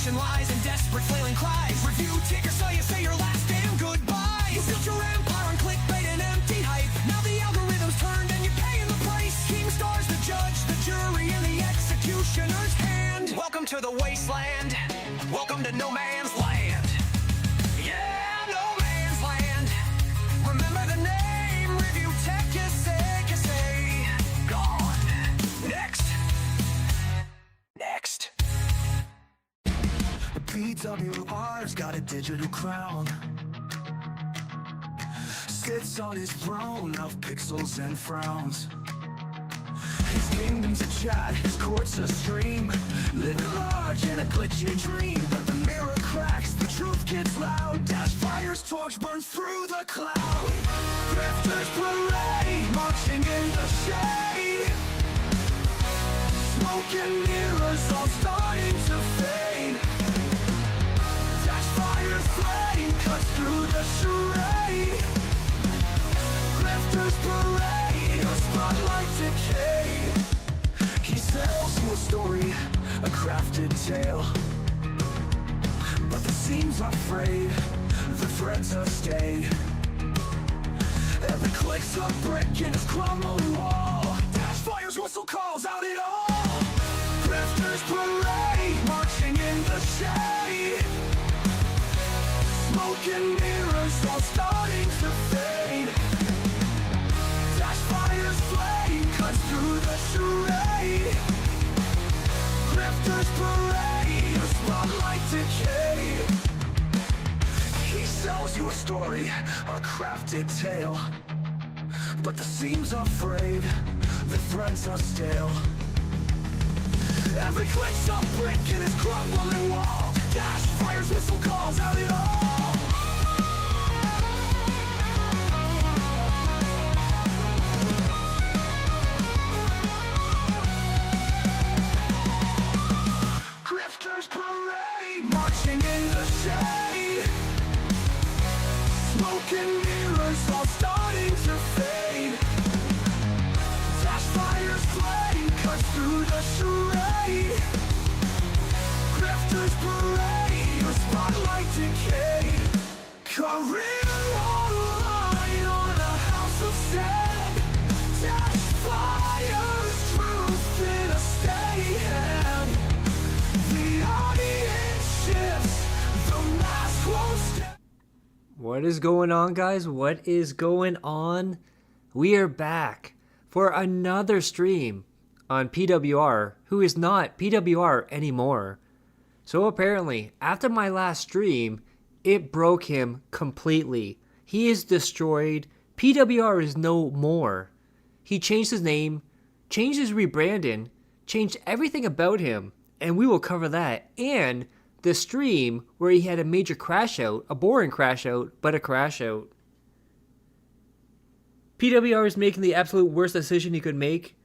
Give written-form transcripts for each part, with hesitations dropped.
and lies and desperate flailing cries. Review ticker so you say your last damn goodbye. You built your empire on clickbait and empty hype. Now the algorithm's turned and you're paying the price. King stars, the judge, the jury, and the executioner's hand. Welcome to the wasteland. Welcome to no man's land. Yeah, no man's land. Remember the name. Review tech, you say. Gone. Next. PWR's got a digital crown. Sits on his throne of pixels and frowns. His kingdom's a chat, his court's a stream. Living large in a glitchy dream. But the mirror cracks, the truth gets loud. Dash fires, torch burns through the cloud. Drifters parade, marching in the shade. Smoke and mirrors all starting to fade. Dash fire's flame cuts through the charade. Drifters parade, a spotlight decay. He sells you a story, a crafted tale. But the seams are frayed, the threads are stayed. Every click's a brick in his crumbling wall. Dash fire's whistle calls out it all. Drifters parade, marching in the shade. Smoke and mirrors all starting to fade. Dash fire's flame cuts through the charade. Drifters parade, a spotlight decay. He sells you a story, a crafted tale. But the seams are frayed, the threads are stale. Every click's a brick in his crumbling wall. Dash fire's whistle calls out it all. Grifters parade, marching in the shade. Smoke and mirrors all starting to fade. Dash fire's flame cuts through the charade. Grifters parade, a spotlight decay. Career on the line on a house of sand. Dash fire's truth in a steady hand. The audience shifts, the mask won't stay. What is going on, guys? What is going on? We are back for another stream on PWR, who is not PWR anymore. So apparently, after my last stream, it broke him completely. He is destroyed. PWR is no more. He changed his name, changed his rebranding, changed everything about him, and we will cover that. And the stream where he had a major crash out, a boring crash out, but a crash out. PWR is making the absolute worst decision he could make.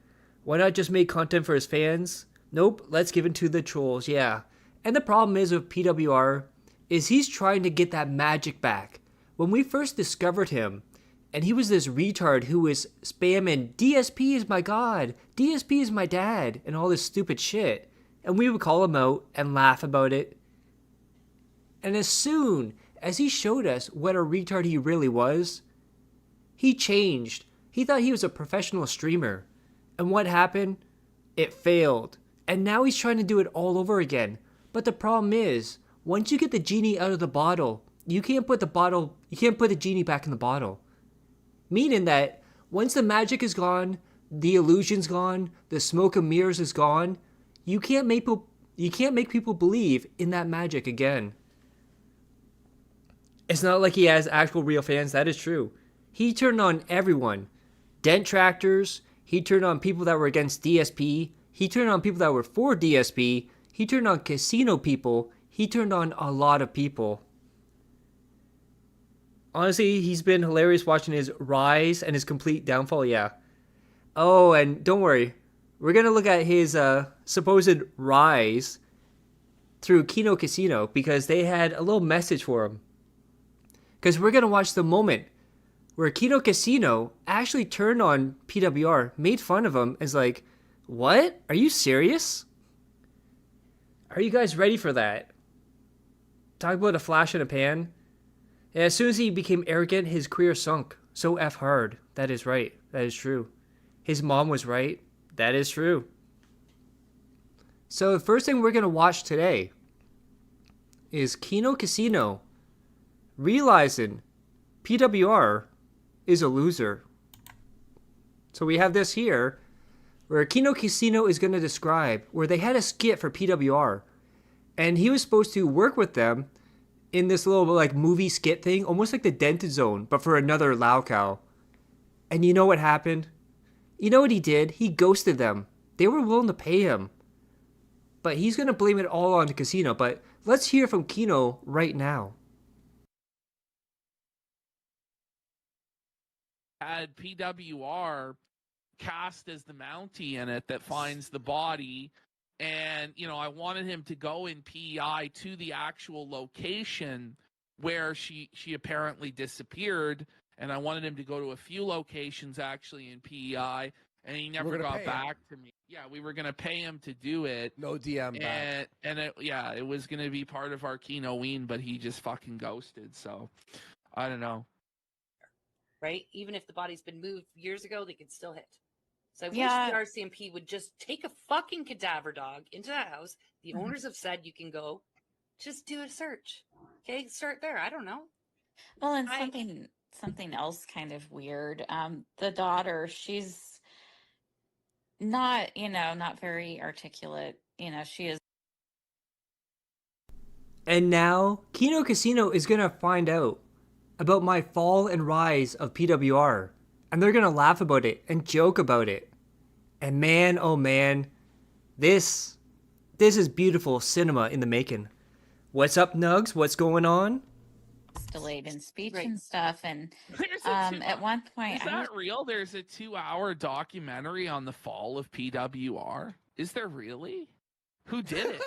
Why not just make content for his fans? Nope, let's give it to the trolls, yeah. And the problem is with PWR is he's trying to get that magic back. When we first discovered him, and he was this retard who was spamming, DSP is my god, DSP is my dad, and all this stupid shit. And we would call him out and laugh about it. And as soon as he showed us what a retard he really was, he changed. He thought he was a professional streamer. And what happened? It failed. And now he's trying to do it all over again. But the problem is, once you get the genie out of the bottle, you can't put the genie back in the bottle. Meaning that once the magic is gone, the illusion's gone, the smoke and mirrors is gone, you can't make people believe in that magic again. It's not like he has actual real fans, that is true. He turned on everyone. Dent tractors, he turned on people that were against DSP, he turned on people that were for DSP, he turned on casino people, he turned on a lot of people. Honestly, he's been hilarious watching his rise and his complete downfall, yeah. Oh, and don't worry, we're going to look at his supposed rise through Kino Casino because they had a little message for him. Because we're going to watch the moment where Kino Casino actually turned on PWR, made fun of him, is like, what? Are you serious? Are you guys ready for that? Talk about a flash in a pan. And as soon as he became arrogant, his career sunk. So F hard. That is right. That is true. His mom was right. That is true. So the first thing we're going to watch today is Kino Casino realizing PWR is a loser. So we have this here where Kino Casino is going to describe where they had a skit for PWR and he was supposed to work with them in this little like movie skit thing, almost like the Dented Zone, but for another LOLCOW. And you know what happened? You know what he did? He ghosted them. They were willing to pay him. But he's going to blame it all on the casino. But let's hear from Kino right now. Had PWR cast as the Mountie in it that finds the body. And, you know, I wanted him to go in PEI to the actual location where she apparently disappeared. And I wanted him to go to a few locations actually in PEI. And he never got back to me. Yeah, we were going to pay him to do it. No DM back. And it was going to be part of our Kino-ween, but he just fucking ghosted. So, I don't know. Right? Even if the body's been moved years ago, they could still hit. So I wish Yeah. the RCMP would just take a fucking cadaver dog into that house. The owners have said you can go. Just do a search. Okay? Start there. I don't know. Well, and something else kind of weird. The daughter, she's not very articulate. She is. And now, Kino Casino is going to find out about my fall and rise of PWR. And they're going to laugh about it and joke about it. And man, oh man, this is beautiful cinema in the making. What's up, Nugs? What's going on? Delayed in speech Right. and stuff, and There's at one point, Is that real? There's a 2-hour documentary on the fall of PWR. Is there really? Who did it?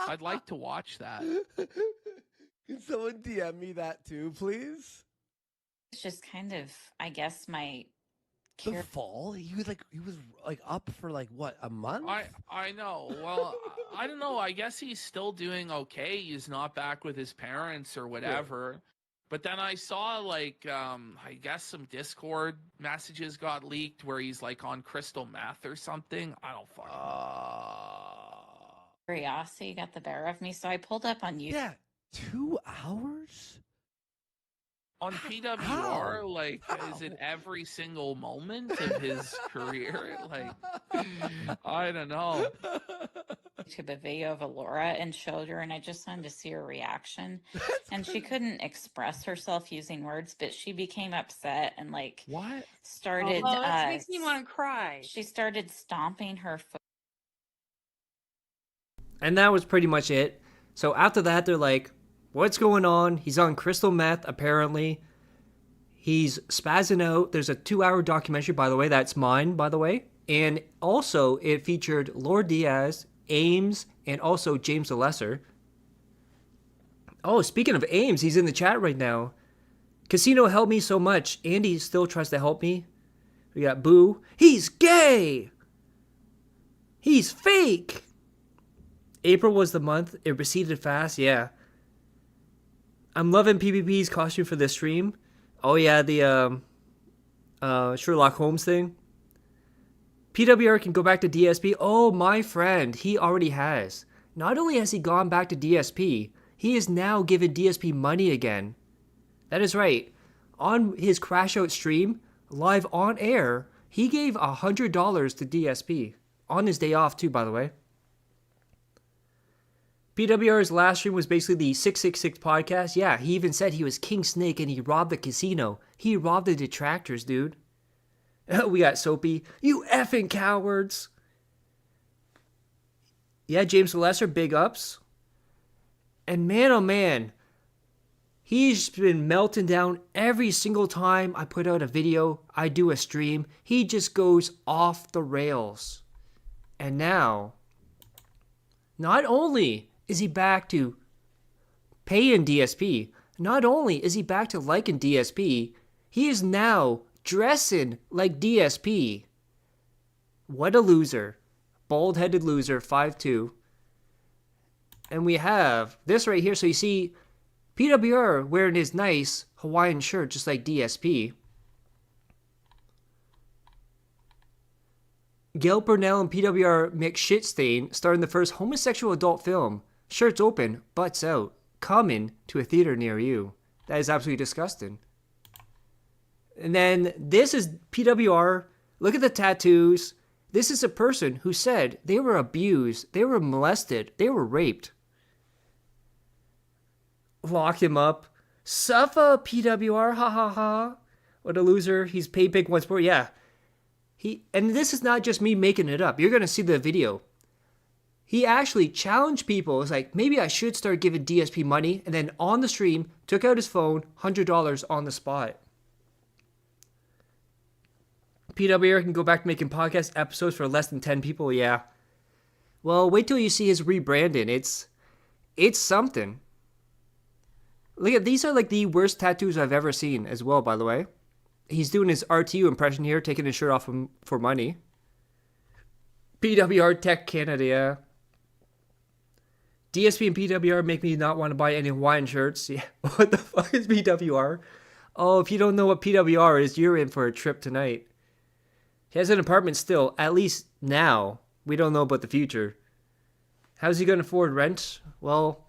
I'd like to watch that. Can someone DM me that too, please? it's just kind of, I guess, my The fall? He was up for what, a month? I know. Well, I don't know. I guess he's still doing okay. He's not back with his parents or whatever. But then I saw I guess some Discord messages got leaked where he's on crystal meth or something. I don't fucking know. curiosity got the better of me, so I pulled up on YouTube. Yeah, 2 hours? On PWR, How? is it every single moment of his career? I don't know. YouTube a video of Alora and showed her, and I just wanted to see her reaction. And she couldn't express herself using words, but she became upset and What? started. Oh, it makes me want to cry. She started stomping her foot. And that was pretty much it. So after that, they're like, what's going on? He's on crystal meth, apparently. He's spazzing out. There's a 2-hour documentary, by the way. That's mine, by the way. And also, it featured Lord Diaz, Ames, and also James the Lesser. Oh, speaking of Ames, he's in the chat right now. Casino helped me so much. Andy still tries to help me. We got Boo. He's gay! He's fake! April was the month. It receded fast, yeah. I'm loving PPP's costume for this stream. Oh yeah, the Sherlock Holmes thing. PWR can go back to DSP. Oh, my friend, he already has. Not only has he gone back to DSP, he is now giving DSP money again. That is right. On his Crash Out stream, live on air, he gave $100 to DSP. On his day off too, by the way. PWR's last stream was basically the 666 podcast. Yeah, he even said he was King Snake and he robbed the casino. He robbed the detractors, dude. We got Soapy. You effing cowards. Yeah, James the Lesser, big ups. And man, oh man, he's been melting down every single time I put out a video, I do a stream. He just goes off the rails. And now, not only is he back to paying DSP, not only is he back to liking DSP, he is now dressing like DSP. What a loser. Bald-headed loser, 5'2". And we have this right here. So you see PWR wearing his nice Hawaiian shirt, just like DSP. Gail Burnell and PWR make shit stain, starring the first homosexual adult film. Shirts open, butts out. Coming to a theater near you. That is absolutely disgusting. And then this is PWR. Look at the tattoos. This is a person who said they were abused, they were molested, they were raped. Locked him up. Suffer, PWR, ha ha ha. What a loser. He's paid big once more. Yeah. And this is not just me making it up. You're going to see the video. He actually challenged people. It's like, maybe I should start giving DSP money. And then on the stream, took out his phone, $100 on the spot. PWR can go back to making podcast episodes for less than 10 people. Yeah. Well, wait till you see his rebranding. It's something. Look at, these are like the worst tattoos I've ever seen as well, by the way. He's doing his RTU impression here, taking his shirt off him for money. PWR Tech Canada, yeah. DSP and PWR make me not want to buy any Hawaiian shirts. Yeah. What the fuck is PWR? Oh, if you don't know what PWR is, you're in for a trip tonight. He has an apartment still, at least now. We don't know about the future. How's he going to afford rent? Well,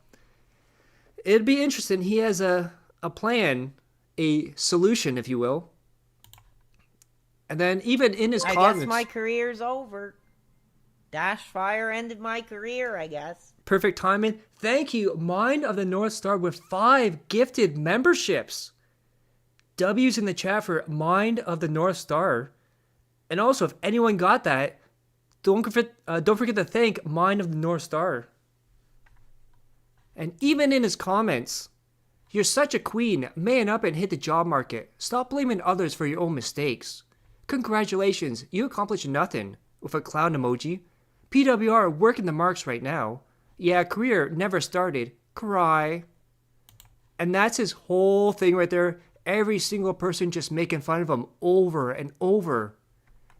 it'd be interesting. He has a plan, a solution, if you will. And then even in his comments... I guess my career's over. Dash Fire ended my career, I guess. Perfect timing. Thank you, Mind of the North Star, with 5 gifted memberships. W's in the chat for Mind of the North Star. And also, if anyone got that, don't forget to thank Mind of the North Star. And even in his comments, you're such a queen. Man up and hit the job market. Stop blaming others for your own mistakes. Congratulations, you accomplished nothing. With a clown emoji. PWR working the marks right now. Yeah, career never started. Cry. And that's his whole thing right there. Every single person just making fun of him over and over.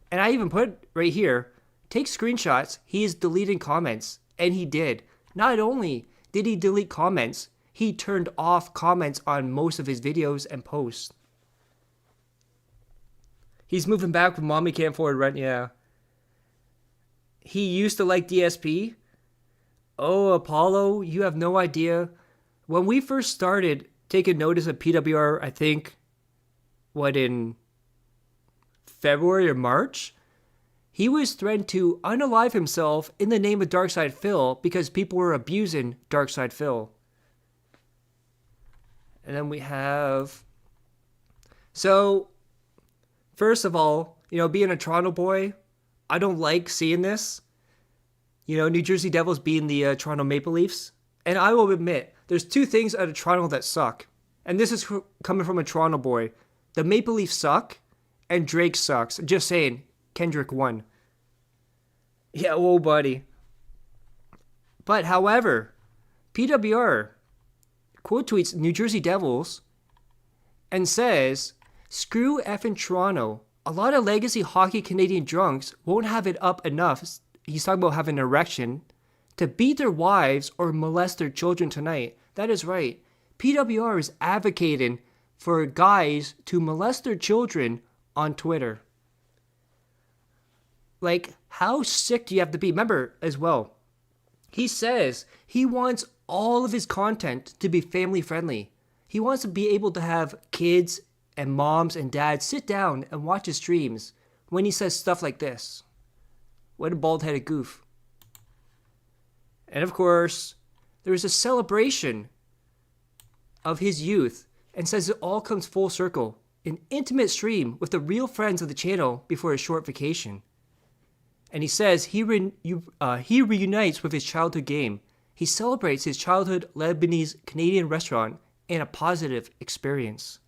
And I even put right here, take screenshots. He is deleting comments. And he did. Not only did he delete comments, he turned off comments on most of his videos and posts. He's moving back with Mommy Can't Afford Rent, yeah. He used to like DSP. Oh, Apollo, you have no idea. When we first started taking notice of PWR, I think, in February or March? He was threatened to unalive himself in the name of Darkside Phil because people were abusing Darkside Phil. And then we have... So, first of all, being a Toronto boy, I don't like seeing this. New Jersey Devils being the Toronto Maple Leafs. And I will admit, there's 2 things out of Toronto that suck. And this is coming from a Toronto boy. The Maple Leafs suck, and Drake sucks. Just saying, Kendrick won. Yeah, whoa, buddy. But, however, PWR quote tweets New Jersey Devils and says, "Screw effing Toronto. A lot of legacy hockey Canadian drunks won't have it up enough," he's talking about having an erection, "to beat their wives or molest their children tonight." That is right. PWR is advocating for guys to molest their children on Twitter. Like, how sick do you have to be? Remember, as well, he says he wants all of his content to be family friendly. He wants to be able to have kids and moms and dads sit down and watch his streams when he says stuff like this. What a bald-headed goof. And of course, there's a celebration of his youth and says it all comes full circle. An intimate stream with the real friends of the channel before a short vacation. And he says he reunites with his childhood game. He celebrates his childhood Lebanese Canadian restaurant and a positive experience.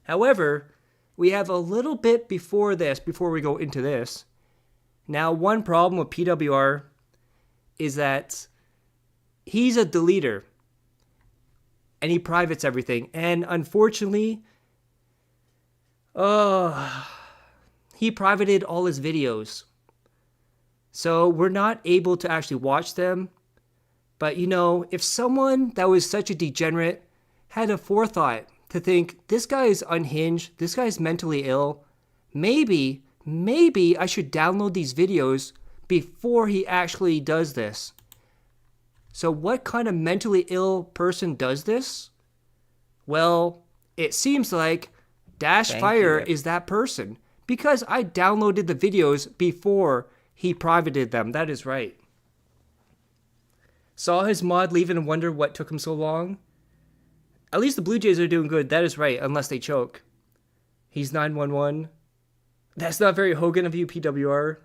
However, we have a little bit before we go into this. Now, one problem with PWR is that he's a deleter. And he privates everything. And unfortunately, he privated all his videos. So we're not able to actually watch them. But you know, if someone that was such a degenerate had a forethought to think, this guy is unhinged, this guy's mentally ill, maybe I should download these videos before he actually does this. So what kind of mentally ill person does this? Well, it seems like Dashfire is that person, because I downloaded the videos before he privated them. That is right. Saw his mod leave and wonder what took him so long? At least the Blue Jays are doing good. That is right, unless they choke. He's 911. That's not very Hogan of you, PWR.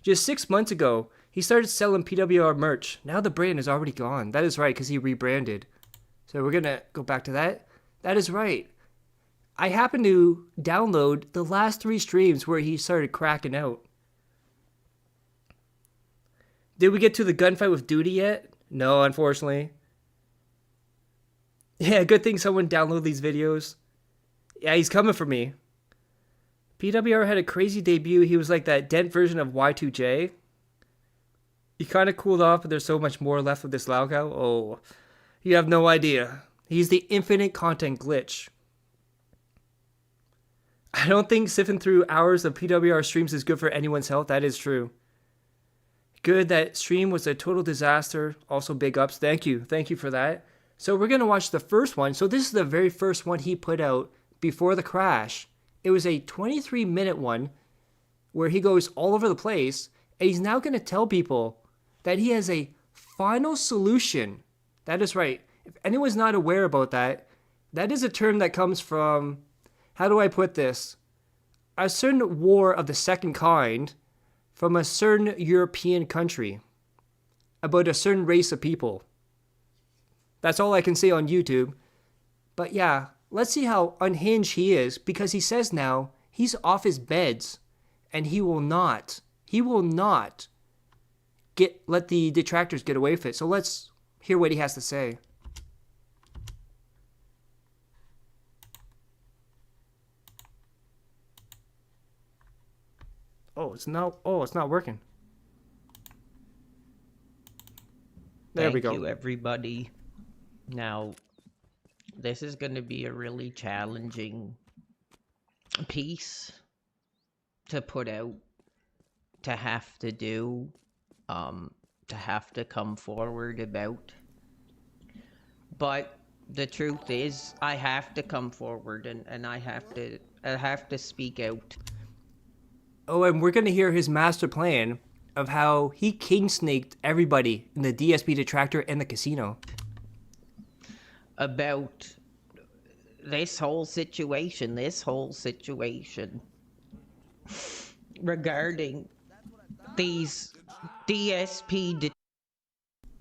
Just 6 months ago, he started selling PWR merch. Now the brand is already gone. That is right, because he rebranded. So we're going to go back to that. That is right. I happened to download the last 3 streams where he started cracking out. Did we get to the gunfight with Duty yet? No, unfortunately. Yeah, good thing someone downloaded these videos. Yeah, he's coming for me. PWR had a crazy debut. He was like that dent version of Y2J. He kind of cooled off, but there's so much more left of this LOLCOW. Oh, you have no idea. He's the infinite content glitch. I don't think sifting through hours of PWR streams is good for anyone's health. That is true. Good, that stream was a total disaster. Also, big ups. Thank you. Thank you for that. So we're going to watch the first one. So this is the very first one he put out before the crash. It was a 23-minute one where he goes all over the place. And he's now going to tell people that he has a final solution. That is right. If anyone's not aware about that, that is a term that comes from, how do I put this? A certain war of the second kind from a certain European country about a certain race of people. That's all I can say on YouTube. But yeah, let's see how unhinged he is, because he says now he's off his beds and he will not let the detractors get away with it. So let's hear what he has to say. It's not working. There we go. Thank you, everybody. Now, this is going to be a really challenging piece to put out, to have to do, to have to come forward about. But the truth is, I have to come forward and I have to speak out. Oh, and we're going to hear his master plan of how he king-snaked everybody in the DSP detractor and the casino. About this whole situation regarding these DSP.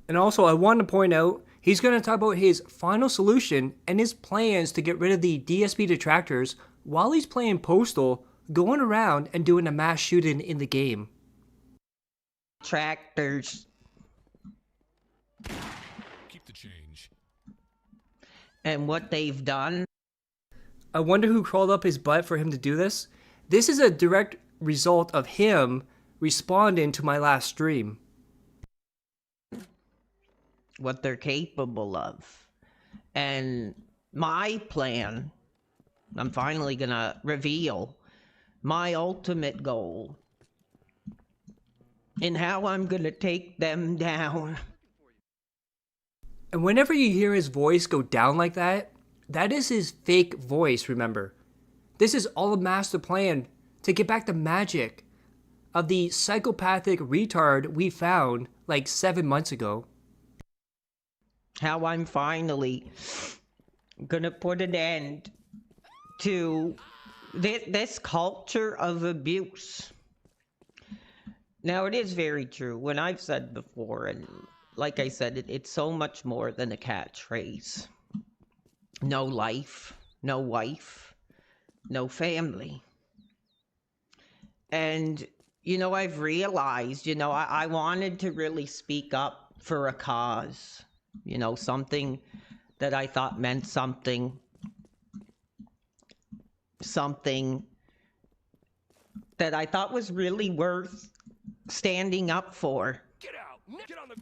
And also, I want to point out, he's going to talk about his final solution and his plans to get rid of the DSP detractors while he's playing Postal, going around and doing a mass shooting in the game. Tractors. Keep the change. And what they've done. I wonder who crawled up his butt for him to do this. This is a direct result of him responding to my last stream. What they're capable of. And my plan, I'm finally gonna reveal my ultimate goal and how I'm gonna take them down. And whenever you hear his voice go down like that, that is his fake voice, remember. This is all a master plan to get back the magic of the psychopathic retard we found like 7 months ago. How I'm finally gonna put an end to this culture of abuse. Now, it is very true. When I've said before, and like I said, it's so much more than a catchphrase. No life, no wife, no family. And, you know, I've realized, you know, I wanted to really speak up for a cause. You know, something that I thought meant something. Something that I thought was really worth standing up for. Get out! Get on the...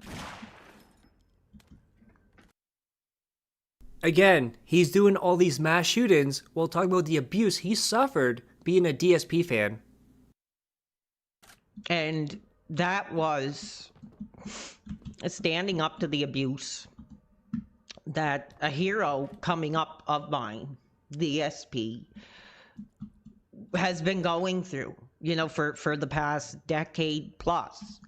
Again, he's doing all these mass shootings while talking about the abuse he suffered being a DSP fan. And that was standing up to the abuse that a hero coming up of mine, the SP, has been going through, you know, for the past decade plus.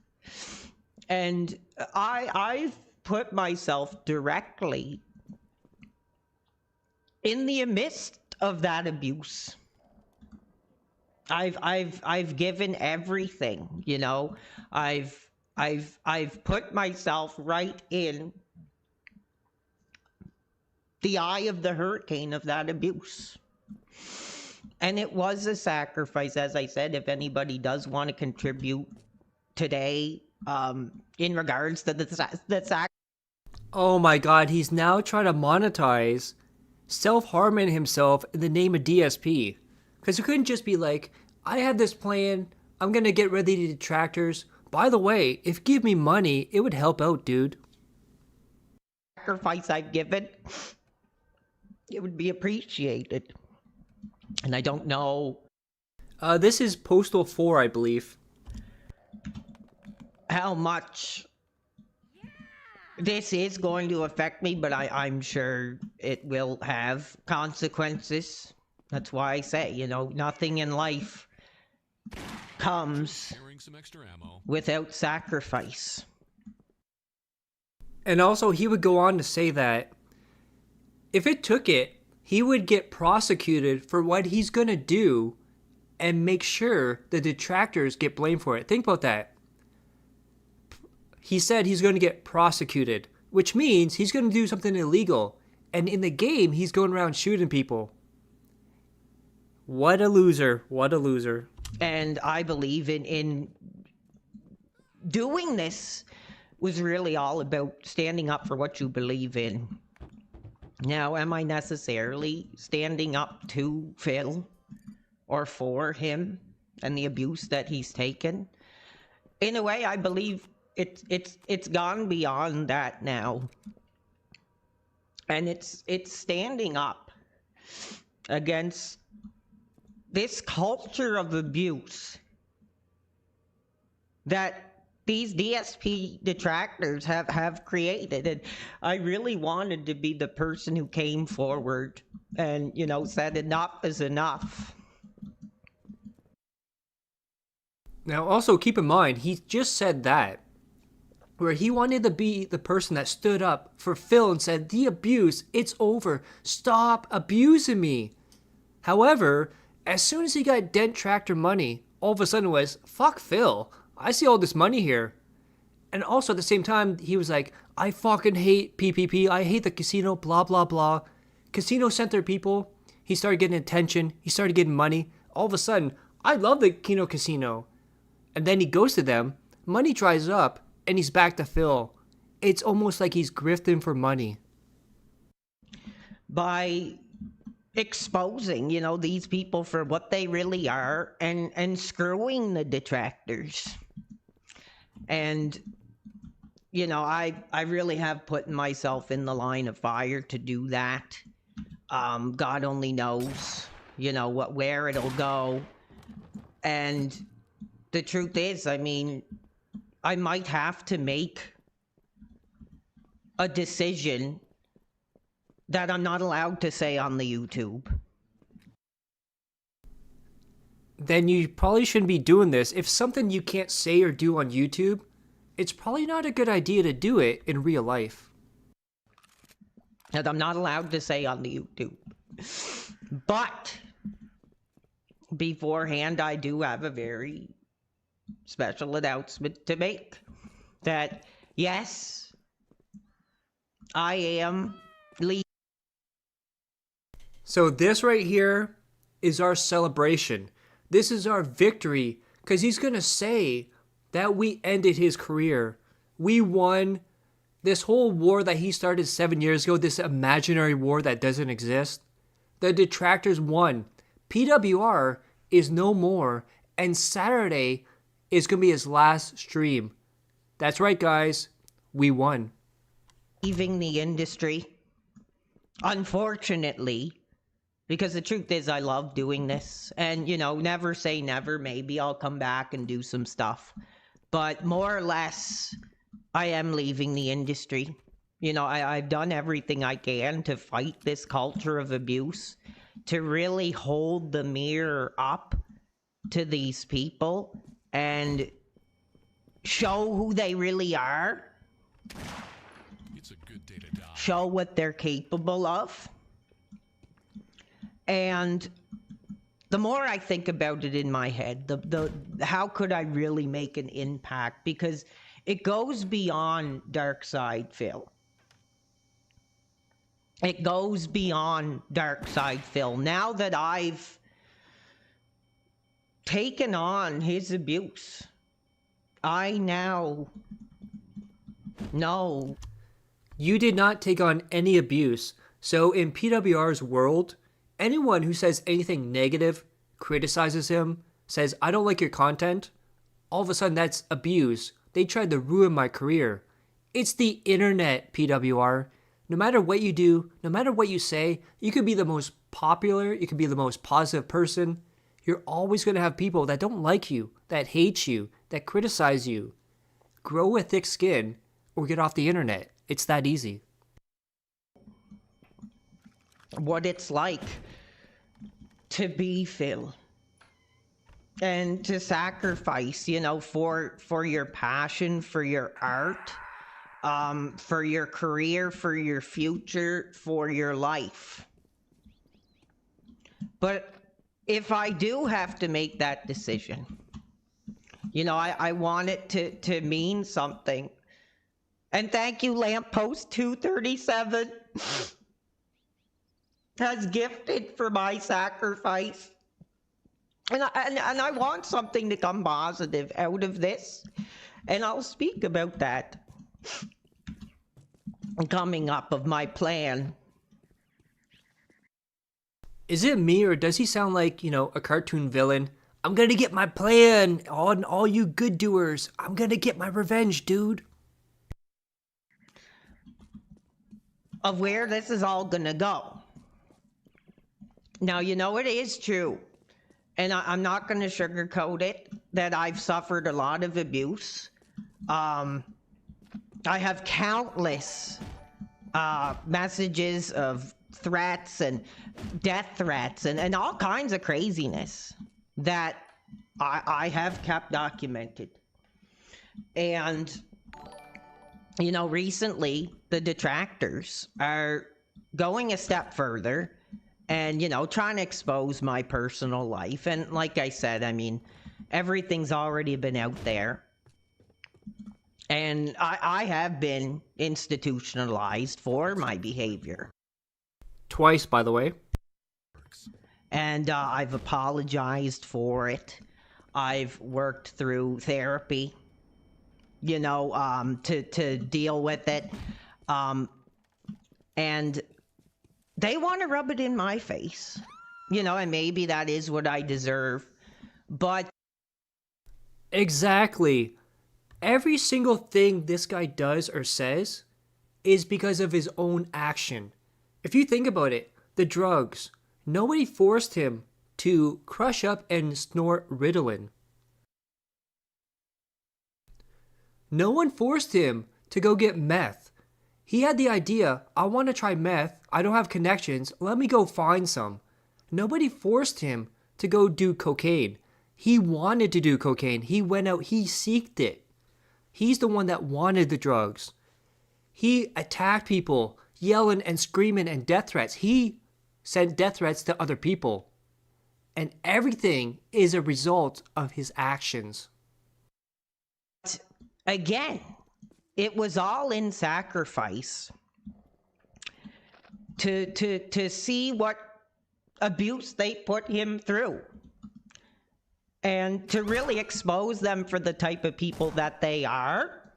And I've put myself directly in the midst of that abuse. I've given everything, you know. I've put myself right in the eye of the hurricane of that abuse. And it was a sacrifice, as I said. If anybody does want to contribute today, in regards to the sacrifice. Oh my god, he's now trying to monetize self-harming himself in the name of DSP. Because you couldn't just be like, I have this plan, I'm gonna get rid of the detractors. By the way, if you give me money, it would help out, dude. Sacrifice I've given, it would be appreciated. And I don't know. This is Postal 4, I believe. How much this is going to affect me, but I'm sure it will have consequences. That's why I say, you know, nothing in life comes without sacrifice. And also, he would go on to say that if it took it, he would get prosecuted for what he's gonna do and make sure the detractors get blamed for it. Think about that. He said he's going to get prosecuted, which means he's going to do something illegal. And in the game, he's going around shooting people. What a loser. What a loser. And I believe in doing this was really all about standing up for what you believe in. Now, am I necessarily standing up to Phil or for him and the abuse that he's taken? In a way, I believe it's gone beyond that now. And it's standing up against this culture of abuse that these DSP detractors have created. And I really wanted to be the person who came forward and, you know, said enough is enough. Now, also keep in mind, he just said that, where he wanted to be the person that stood up for Phil and said, the abuse, it's over. Stop abusing me. However, as soon as he got Dent Tractor money, all of a sudden it was, fuck Phil. I see all this money here. And also at the same time, he was like, I fucking hate PPP. I hate the casino, blah, blah, blah. Casino center people. He started getting attention. He started getting money. All of a sudden, I love the Kino Casino. And then he goes to them. Money dries up. And he's back to Phil. It's almost like he's grifting for money. By exposing, you know, these people for what they really are and screwing the detractors. And, you know, I really have put myself in the line of fire to do that. God only knows, you know, where it'll go. And the truth is, I mean, I might have to make a decision that I'm not allowed to say on the YouTube. Then you probably shouldn't be doing this. If something you can't say or do on YouTube, it's probably not a good idea to do it in real life. That I'm not allowed to say on the YouTube. But beforehand, I do have a very special announcement to make. That, yes, I am leaving. So this right here is our celebration. This is our victory. Because he's going to say that we ended his career. We won this whole war that he started 7 years ago. This imaginary war that doesn't exist. The detractors won. PWR is no more. And Saturday is going to be his last stream. That's right, guys. We won. Leaving the industry unfortunately, because the truth is I love doing this, and never say never, maybe I'll come back and do some stuff, but more or less I am leaving the industry. I've done everything I can to fight this culture of abuse, to really hold the mirror up to these people and show who they really are, It's a good day to die. show what they're capable of. And the more I think about it in my head, the how could I really make an impact? Because it goes beyond Dark Side Phil. It goes beyond Dark Side Phil. Now that I've taken on his abuse, I now know. You did not take on any abuse, so in PWR's world, anyone who says anything negative, criticizes him, says, I don't like your content, all of a sudden that's abuse. They tried to ruin my career. It's the internet, PWR. No matter what you do, no matter what you say, you could be the most popular, you could be the most positive person. You're always going to have people that don't like you, that hate you, that criticize you. Grow a thick skin or get off the internet. It's that easy. What it's like to be Phil and to sacrifice, for your passion, for your art, for your career, for your future, for your life. But if I do have to make that decision, I want it to mean something. And thank you, Lamppost 237 has gifted for my sacrifice. And I want something to come positive out of this. And I'll speak about that coming up of my plan. Is it me or does he sound like, a cartoon villain? I'm gonna get my plan on all you good doers. I'm gonna get my revenge, dude. Of where this is all gonna go. Now, it is true, and I'm not going to sugarcoat it, that I've suffered a lot of abuse. I have countless messages of threats and death threats and all kinds of craziness that I have kept documented. And, recently the detractors are going a step further and, trying to expose my personal life. And like I said, everything's already been out there. And I have been institutionalized for my behavior. Twice, by the way. And I've apologized for it. I've worked through therapy, to deal with it. And they want to rub it in my face, and maybe that is what I deserve, but... Exactly. Every single thing this guy does or says is because of his own action. If you think about it, the drugs, nobody forced him to crush up and snort Ritalin. No one forced him to go get meth. He had the idea, I want to try meth, I don't have connections, let me go find some. Nobody forced him to go do cocaine. He wanted to do cocaine. He went out, he seeked it. He's the one that wanted the drugs. He attacked people, yelling and screaming and death threats. He sent death threats to other people. And everything is a result of his actions. Again, it was all in sacrifice to see what abuse they put him through and to really expose them for the type of people that they are.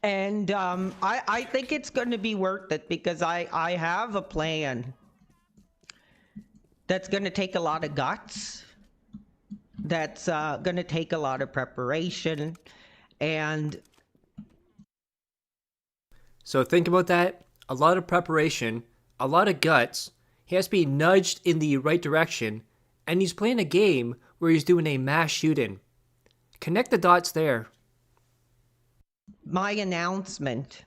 And I think it's going to be worth it because I have a plan that's going to take a lot of guts, that's going to take a lot of preparation. And so think about that. a lot of preparation, a lot of guts. He has to be nudged in the right direction, and he's playing a game where he's doing a mass shooting. Connect the dots there. My announcement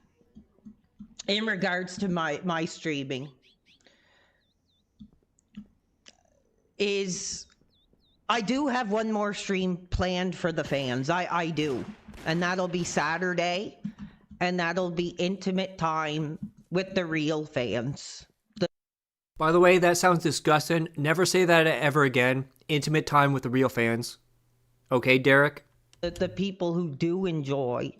in regards to my streaming is I do have one more stream planned for the fans. I do. And that'll be Saturday. And that'll be intimate time with the real fans. By the way, that sounds disgusting. Never say that ever again. Intimate time with the real fans. Okay, Derek? The people who do enjoy,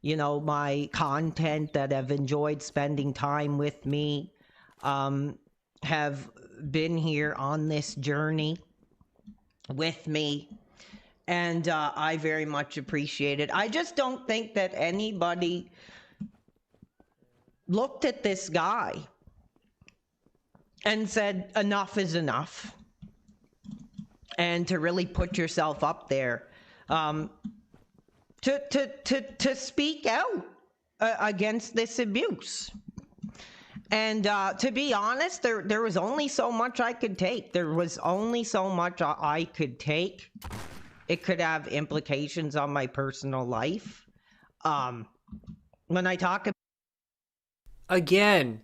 you know, my content, that have enjoyed spending time with me, have been here on this journey with me. And I very much appreciate it. I just don't think that anybody looked at this guy and said, enough is enough. And to really put yourself up there, to speak out against this abuse. And to be honest, there was only so much I could take. There was only so much I could take. It could have implications on my personal life. When I talk about... Again,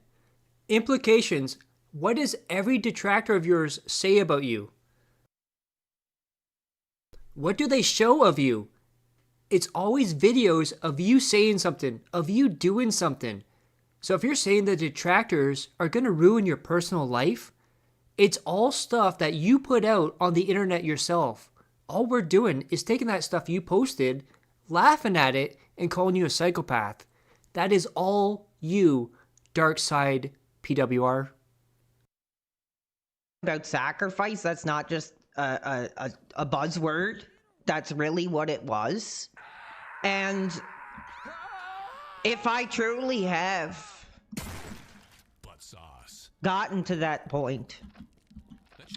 implications. What does every detractor of yours say about you? What do they show of you? It's always videos of you saying something, of you doing something. So if you're saying the detractors are going to ruin your personal life, it's all stuff that you put out on the internet yourself. All we're doing is taking that stuff you posted, laughing at it, and calling you a psychopath. That is all you, Dark Side PWR. About sacrifice, that's not just a buzzword. That's really what it was. And if I truly have gotten to that point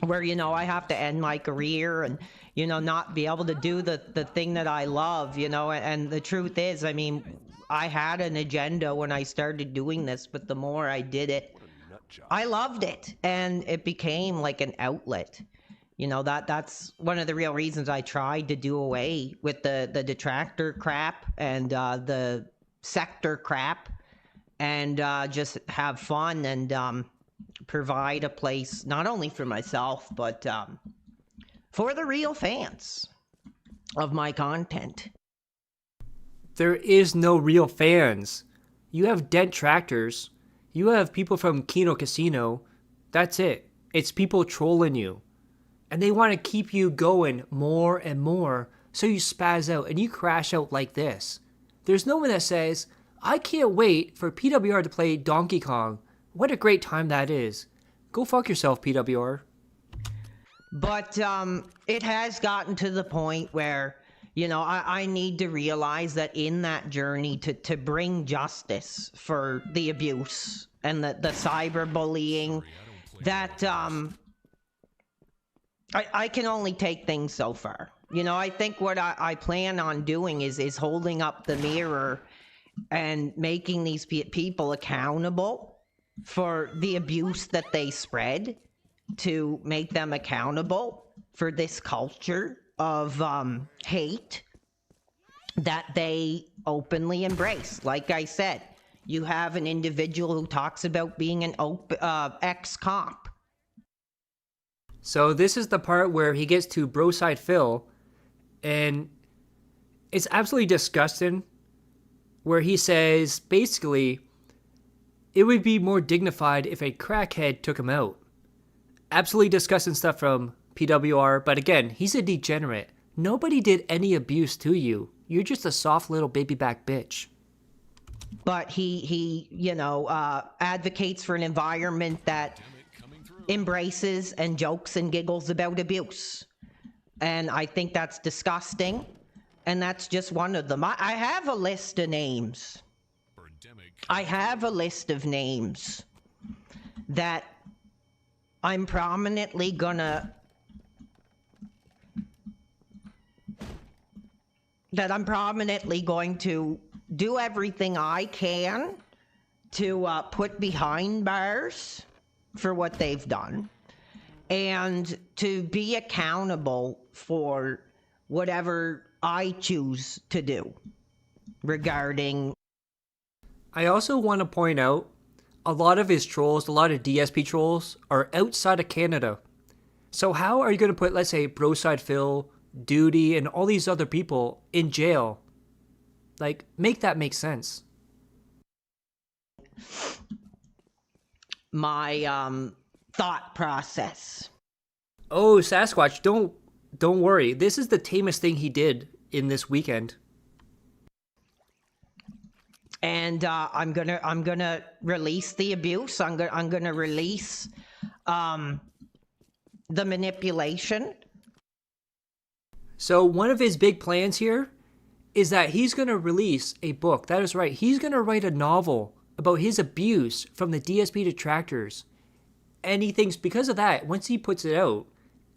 where, you know, I have to end my career and, you know, not be able to do the thing that I love, you know, and the truth is, I mean, I had an agenda when I started doing this, but the more I did it, I loved it, and it became like an outlet. You know, that's one of the real reasons I tried to do away with the detractor crap and the sector crap, and just have fun and provide a place not only for myself, but for the real fans of my content. There is no real fans. You have detractors. You have people from Kino Casino. That's it. It's people trolling you. And they want to keep you going more and more, so you spaz out and you crash out like this. There's no one that says, I can't wait for PWR to play Donkey Kong. What a great time that is. Go fuck yourself, PWR. But it has gotten to the point where, you know, I need to realize that in that journey to bring justice for the abuse and the cyberbullying, that I can only take things so far. You know, I think what I plan on doing is holding up the mirror and making these people accountable for the abuse that they spread, to make them accountable for this culture of hate that they openly embrace. Like I said, you have an individual who talks about being an ex-cop. So this is the part where he gets to Broside Phil, and it's absolutely disgusting, where he says, basically, it would be more dignified if a crackhead took him out. Absolutely disgusting stuff from PWR, but again, he's a degenerate. Nobody did any abuse to you. You're just a soft little baby back bitch. But he you know, advocates for an environment that embraces and jokes and giggles about abuse. And I think that's disgusting. And that's just one of them. I have a list of names. I have a list of names that I'm prominently going to do everything I can to put behind bars for what they've done and to be accountable for whatever I choose to do regarding. I also want to point out a lot of his trolls, a lot of DSP trolls, are outside of Canada. So how are you going to put, let's say, Broside Phil, Duty, and all these other people in jail? Like, make that make sense. My thought process. Oh, Sasquatch, don't worry. This is the tamest thing he did in this weekend. And I'm gonna release the abuse. I'm gonna release the manipulation. So one of his big plans here is that he's going to release a book. That is right. He's going to write a novel about his abuse from the DSP detractors. And he thinks because of that, once he puts it out,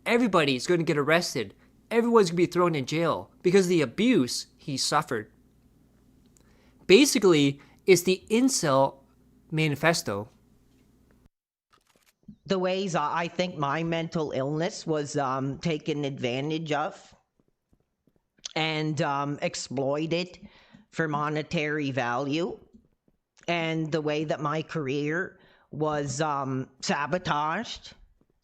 everybody's going to get arrested. Everyone's going to be thrown in jail because of the abuse he suffered. Basically, it's the incel manifesto. The ways I think my mental illness was taken advantage of and exploited for monetary value, and the way that my career was sabotaged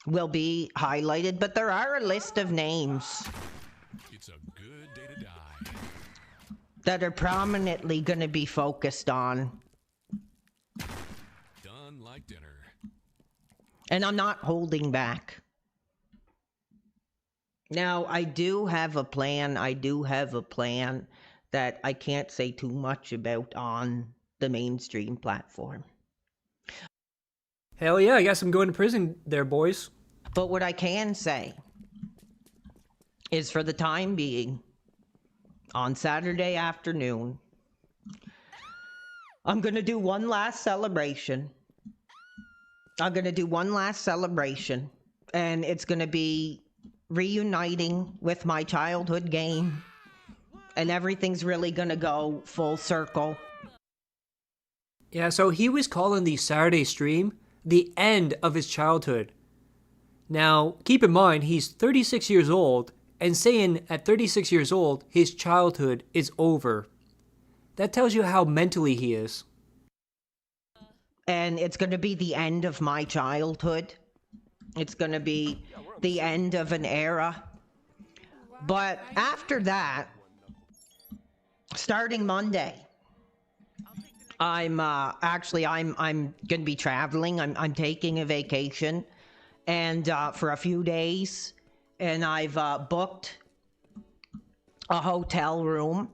will be highlighted. But there are a list of names It's a good day to die. that are prominently going to be focused on. Done like dinner. And I'm not holding back. Now, I do have a plan. That I can't say too much about on the mainstream platform. Hell yeah, I guess I'm going to prison there, boys. But what I can say is, for the time being, on Saturday afternoon, I'm going to do one last celebration. And it's going to be reuniting with my childhood game. And everything's really going to go full circle. Yeah, so he was calling the Saturday stream the end of his childhood. Now, keep in mind, he's 36 years old, and saying at 36 years old, his childhood is over. That tells you how mentally he is. And it's going to be the end of my childhood. It's going to be the end of an era. But after that, starting Monday, I'm going to be traveling. I'm taking a vacation, and for a few days, and I've booked a hotel room,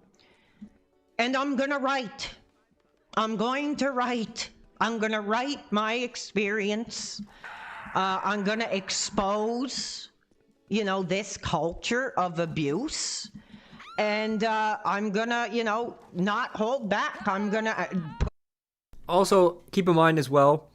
and I'm going to write. I'm going to write my experience. I'm going to expose, this culture of abuse. And I'm going to, not hold back. I'm going to... Also, keep in mind as well,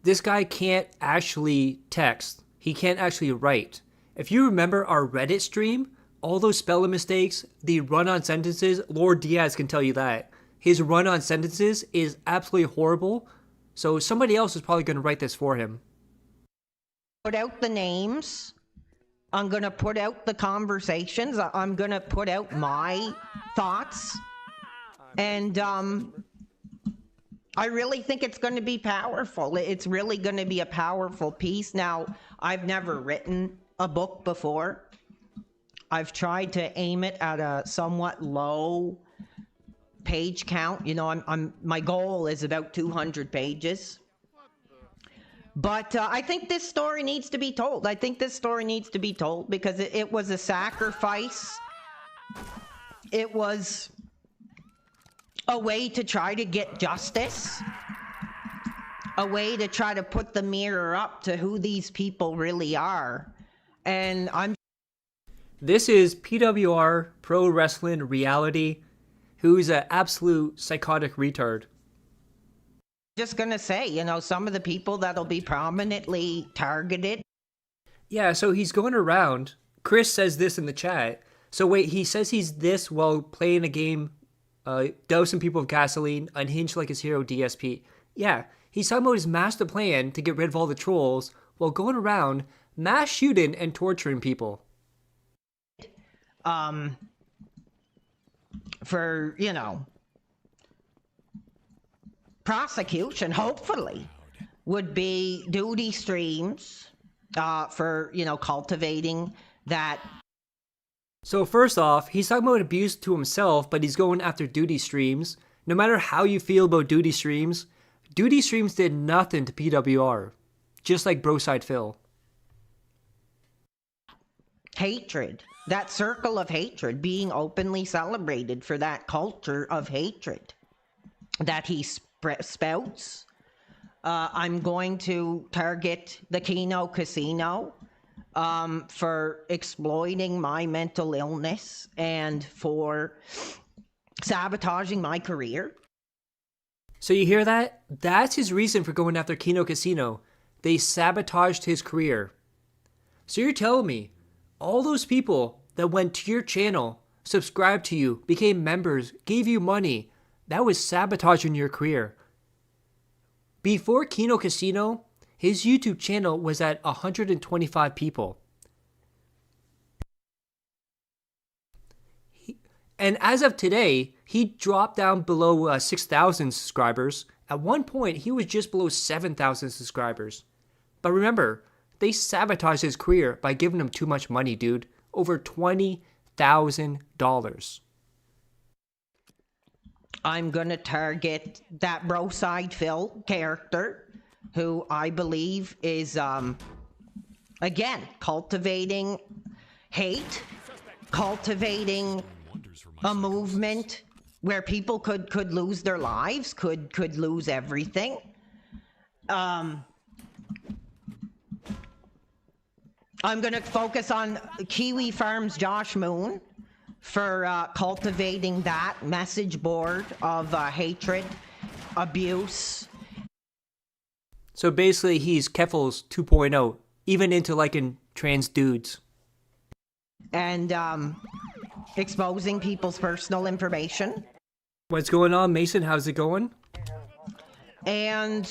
this guy can't actually text. He can't actually write. If you remember our Reddit stream, all those spelling mistakes, the run-on sentences, Lord Diaz can tell you that. His run-on sentences is absolutely horrible. So somebody else is probably going to write this for him. Put out the names. I'm going to put out the conversations. I'm going to put out my thoughts. And I really think it's going to be powerful. It's really going to be a powerful piece. Now, I've never written a book before. I've tried to aim it at a somewhat low page count. My goal is about 200 pages. But I think this story needs to be told. Because it was a sacrifice. It was a way to try to get justice. A way to try to put the mirror up to who these people really are. And This is PWR Pro Wrestling Reality, who's an absolute psychotic retard. just gonna say, some of the people that'll be prominently targeted. Yeah, so he's going around. Chris says this in the chat. So wait, he says he's this while playing a game, dousing people with gasoline, unhinged like his hero DSP. Yeah, he's talking about his master plan to get rid of all the trolls while going around mass shooting and torturing people. For, you know, prosecution, hopefully, would be duty streams for, you know, cultivating that. So first off, he's talking about abuse to himself, but he's going after duty streams. No matter how you feel about duty streams did nothing to PWR. Just like Broside Phil. Hatred. That circle of hatred being openly celebrated for that culture of hatred that he spouts. I'm going to target the Kino Casino for exploiting my mental illness and for sabotaging my career. So you hear that? That's his reason for going after Kino Casino. They sabotaged his career. So you're telling me all those people that went to your channel, subscribed to you, became members, gave you money, that was sabotaging your career. Before Kino Casino, his YouTube channel was at 125 people. And as of today, he dropped down below 6,000 subscribers. At one point, he was just below 7,000 subscribers. But remember, they sabotaged his career by giving him too much money, dude. Over $20,000. I'm going to target that Broside Phil character, who I believe is, again, cultivating hate, cultivating a movement where people could lose their lives, could lose everything. I'm going to focus on Kiwi Farms Josh Moon for cultivating that message board of hatred, abuse. So basically, he's Keffel's 2.0, even into liking trans dudes. And exposing people's personal information. What's going on, Mason? How's it going? And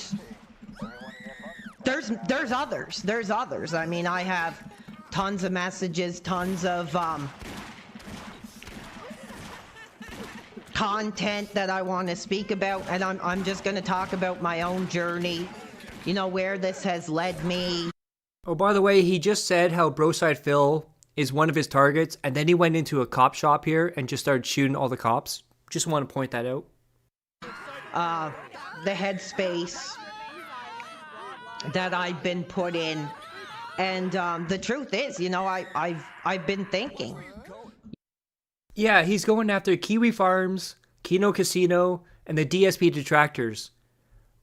there's others. I mean, I have tons of messages, tons of content that I want to speak about, and I'm just going to talk about my own journey, you know, where this has led me. Oh, by the way, he just said how Broside Phil is one of his targets, and then he went into a cop shop here and just started shooting all the cops. Just want to point that out. The headspace that I've been put in, and the truth is, you know, I've been thinking. Yeah, he's going after Kiwi Farms, Kino Casino, and the DSP detractors.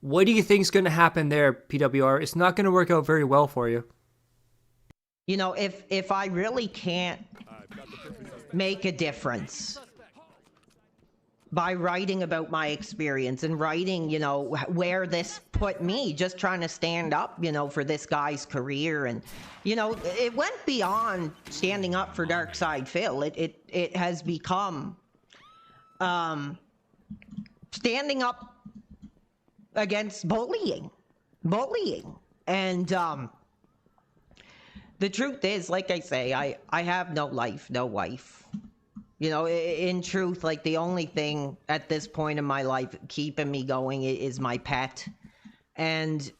What do you think's going to happen there, PWR? It's not going to work out very well for you. You know, if I really can't make a difference by writing about my experience and writing, you know, where this put me, just trying to stand up, you know, for this guy's career. And, you know, it went beyond standing up for Darkside Phil. It has become standing up against bullying. And the truth is, like I say, I have no life, no wife. You know, in truth, like, the only thing at this point in my life keeping me going is my pet. And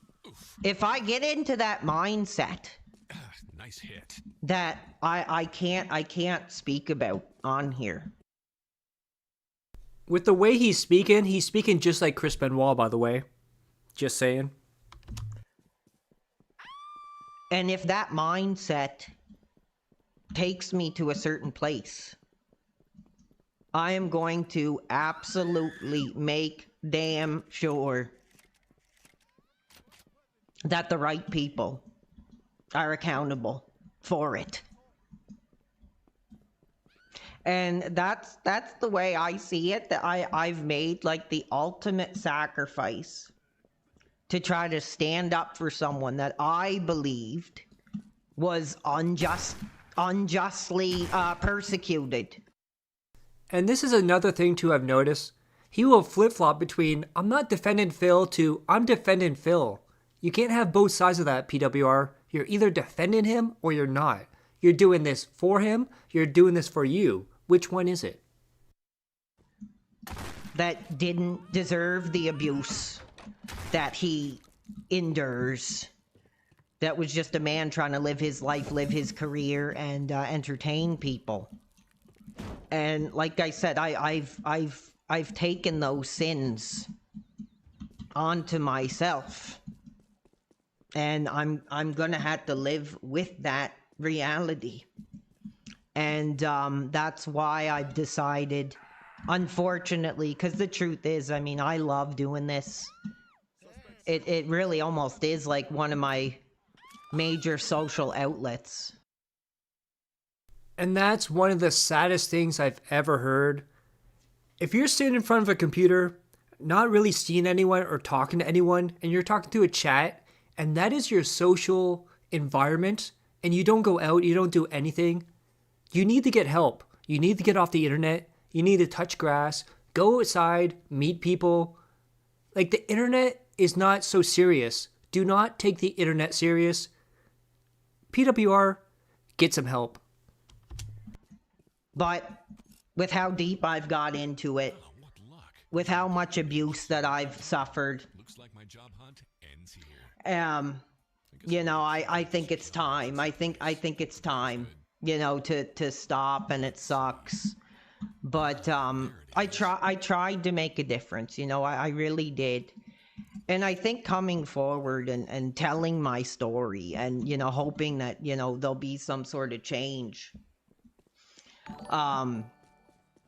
if I get into that mindset, Nice hit. that I can't speak about on here. With the way he's speaking just like Chris Benoit, by the way. Just saying. And if that mindset takes me to a certain place, I am going to absolutely make damn sure that the right people are accountable for it. And that's the way I see it, that I've made like the ultimate sacrifice to try to stand up for someone that I believed was unjustly persecuted. And this is another thing to have noticed. he will flip-flop between I'm not defending Phil to I'm defending Phil. You can't have both sides of that, PWR. You're either defending him or you're not. You're doing this for him, you're doing this for you. Which one is it? That didn't deserve the abuse that he endures. That was just a man trying to live his life, live his career, and entertain people. And like I said, I've taken those sins onto myself, and I'm gonna have to live with that reality. And that's why I've decided, unfortunately, because the truth is, I mean, I love doing this. It really almost is like one of my major social outlets. And that's one of the saddest things I've ever heard. If you're sitting in front of a computer, not really seeing anyone or talking to anyone, and you're talking to a chat, and that is your social environment, and you don't go out, you don't do anything, you need to get help. You need to get off the internet. You need to touch grass, go outside, meet people. Like, the internet is not so serious. Do not take the internet serious. PWR, get some help. But with how deep I've got into it, with how much abuse that I've suffered, you know, I think it's time. I think it's time, you know, to stop, and it sucks. But I tried to make a difference, you know, I really did. And I think coming forward and telling my story and, you know, hoping that, you know, there'll be some sort of change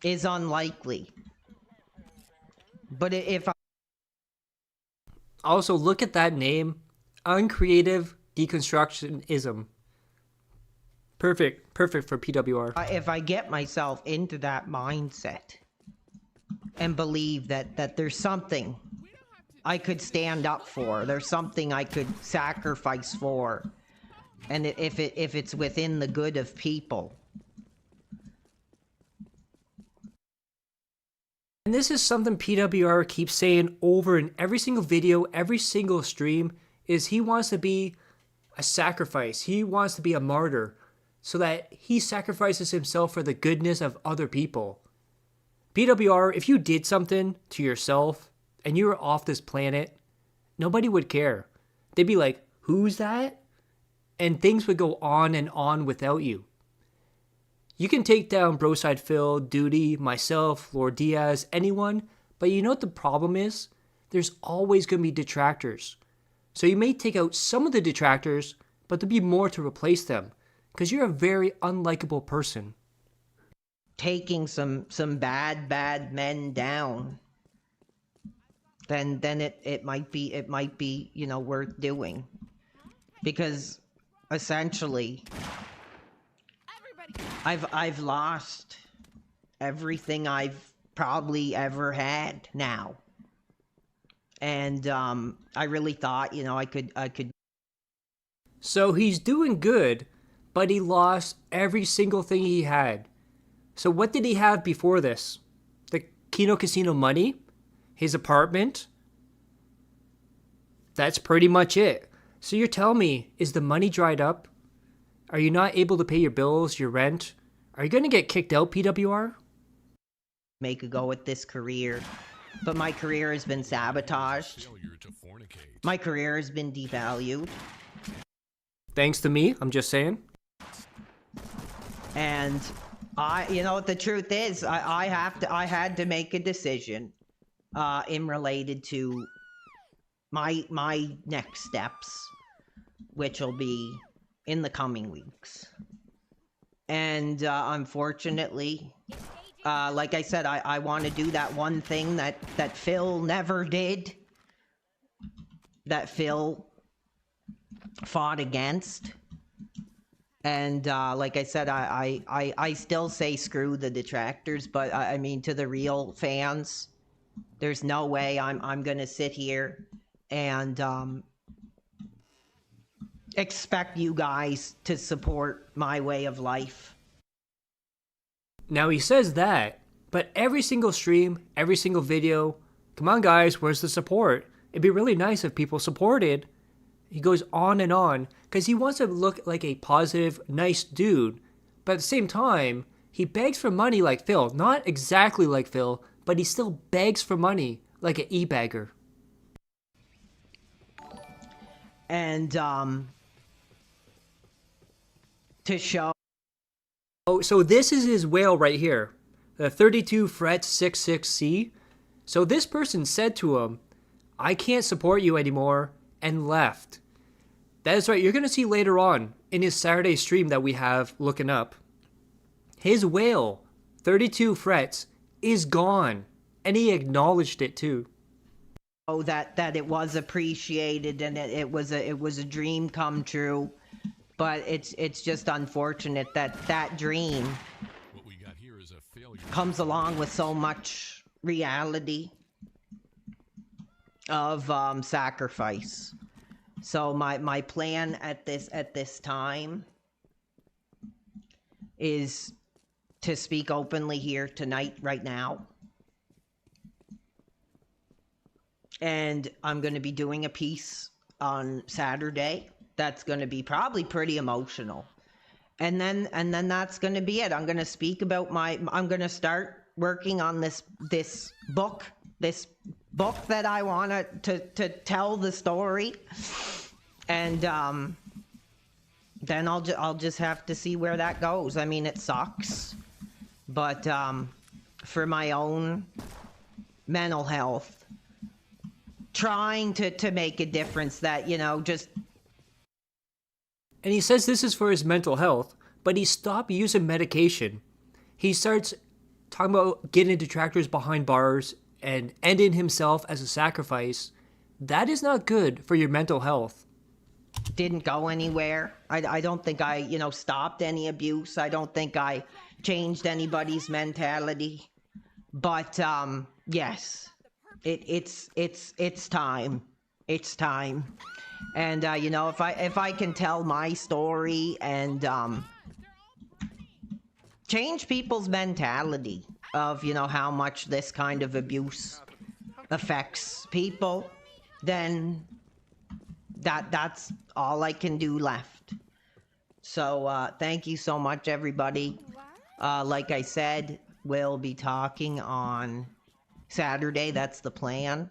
is unlikely. But if I... Also, look at that name. Uncreative Deconstructionism. Perfect for PWR. If I get myself into that mindset and believe that there's something I could stand up for, there's something I could sacrifice for, and if it's within the good of people. And this is something PWR keeps saying over in every single video, every single stream, is he wants to be a sacrifice. He wants to be a martyr so that he sacrifices himself for the goodness of other people. PWR, if you did something to yourself and you were off this planet, nobody would care. They'd be like, who's that? And things would go on and on without you. You can take down Broside Phil, Duty, myself, Lord Diaz, anyone, but you know what the problem is? There's always going to be detractors. So you may take out some of the detractors, but there'll be more to replace them, because you're a very unlikable person. Taking some bad men down, then it might be, you know, worth doing. Because essentially I've lost everything I've probably ever had now. And I really thought, you know, I could. So he's doing good, but he lost every single thing he had. So what did he have before this? The Kino Casino money? His apartment? That's pretty much it. So you're telling me, is the money dried up? Are you not able to pay your bills, your rent? Are you going to get kicked out, PWR? Make a go at this career. But my career has been sabotaged. My career has been devalued. Thanks to me, I'm just saying. And you know what the truth is, I had to make a decision in related to my next steps, which will be in the coming weeks. And unfortunately, like I said, I want to do that one thing that Phil never did, that Phil fought against. And like I said, I still say screw the detractors, but I mean, to the real fans, there's no way I'm gonna sit here and expect you guys to support my way of life. Now he says that, But every single stream, every single video, come on guys, where's the support? It'd be really nice if people supported. He goes on and on because he wants to look like a positive, nice dude. But at the same time, he begs for money like Phil. Not exactly like Phil, but he still begs for money like an e-bagger. And to show. Oh, so this is his whale right here. The 32 Fret 66C. So this person said to him, I can't support you anymore, and left. That is right, you're going to see later on in his Saturday stream that we have looking up. His whale, 32 frets, is gone. And he acknowledged it too. Oh, that it was appreciated and it was a dream come true. But it's just unfortunate that that dream What we got here is a failure. comes along with so much reality of sacrifice. So my plan at this time is to speak openly here tonight, right now. And I'm going to be doing a piece on Saturday that's going to be probably pretty emotional. And then that's going to be it. I'm going to speak about I'm going to start working on this book that I want to tell the story. And then I'll just have to see where that goes. I mean, it sucks, but for my own mental health, trying to make a difference that, just. And he says this is for his mental health, but he stopped using medication. He starts talking about getting detractors behind bars and ending himself as a sacrifice. That is not good for your mental health. Didn't go anywhere. I don't think I, stopped any abuse. I don't think I changed anybody's mentality. But yes, it's time. It's time. And if I can tell my story and change people's mentality of how much this kind of abuse affects people, then that's all I can do left. So thank you so much, everybody. Like I said, we'll be talking on Saturday. That's the plan.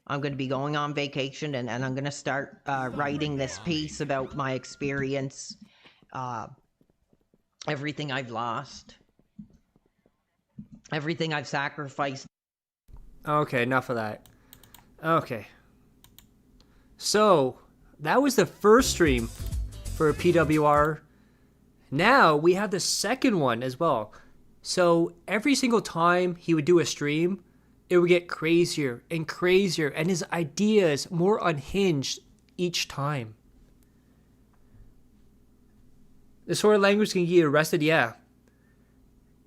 I'm going to be going on vacation, and I'm going to start writing this piece about my experience, everything I've lost, everything I've sacrificed. Okay, enough of that. Okay. So, that was the first stream for PWR. Now, we have the second one as well. So, every single time he would do a stream, it would get crazier and crazier, and his ideas more unhinged each time. The sort of language can get you arrested, yeah.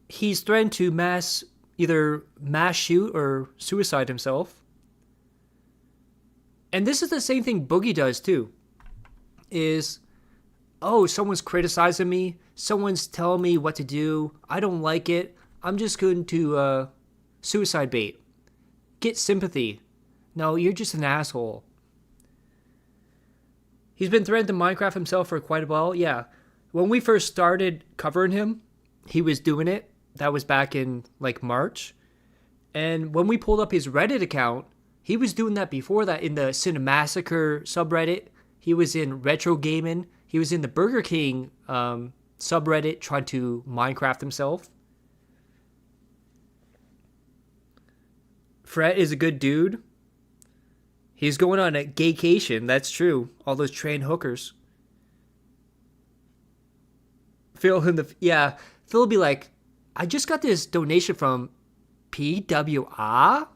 He's threatened to either mass shoot or suicide himself. And this is the same thing Boogie does too. Is, someone's criticizing me, someone's telling me what to do, I don't like it, I'm just going to suicide bait. Get sympathy. No, you're just an asshole. He's been threatened to Minecraft himself for quite a while. Yeah. When we first started covering him, he was doing it. That was back in March. And when we pulled up his Reddit account, he was doing that before that in the Cinemassacre subreddit. He was in Retro Gaming. He was in the Burger King subreddit trying to Minecraft himself. Fred is a good dude. He's going on a gaycation, that's true. All those trained hookers. Phil will be like, I just got this donation from PWR? I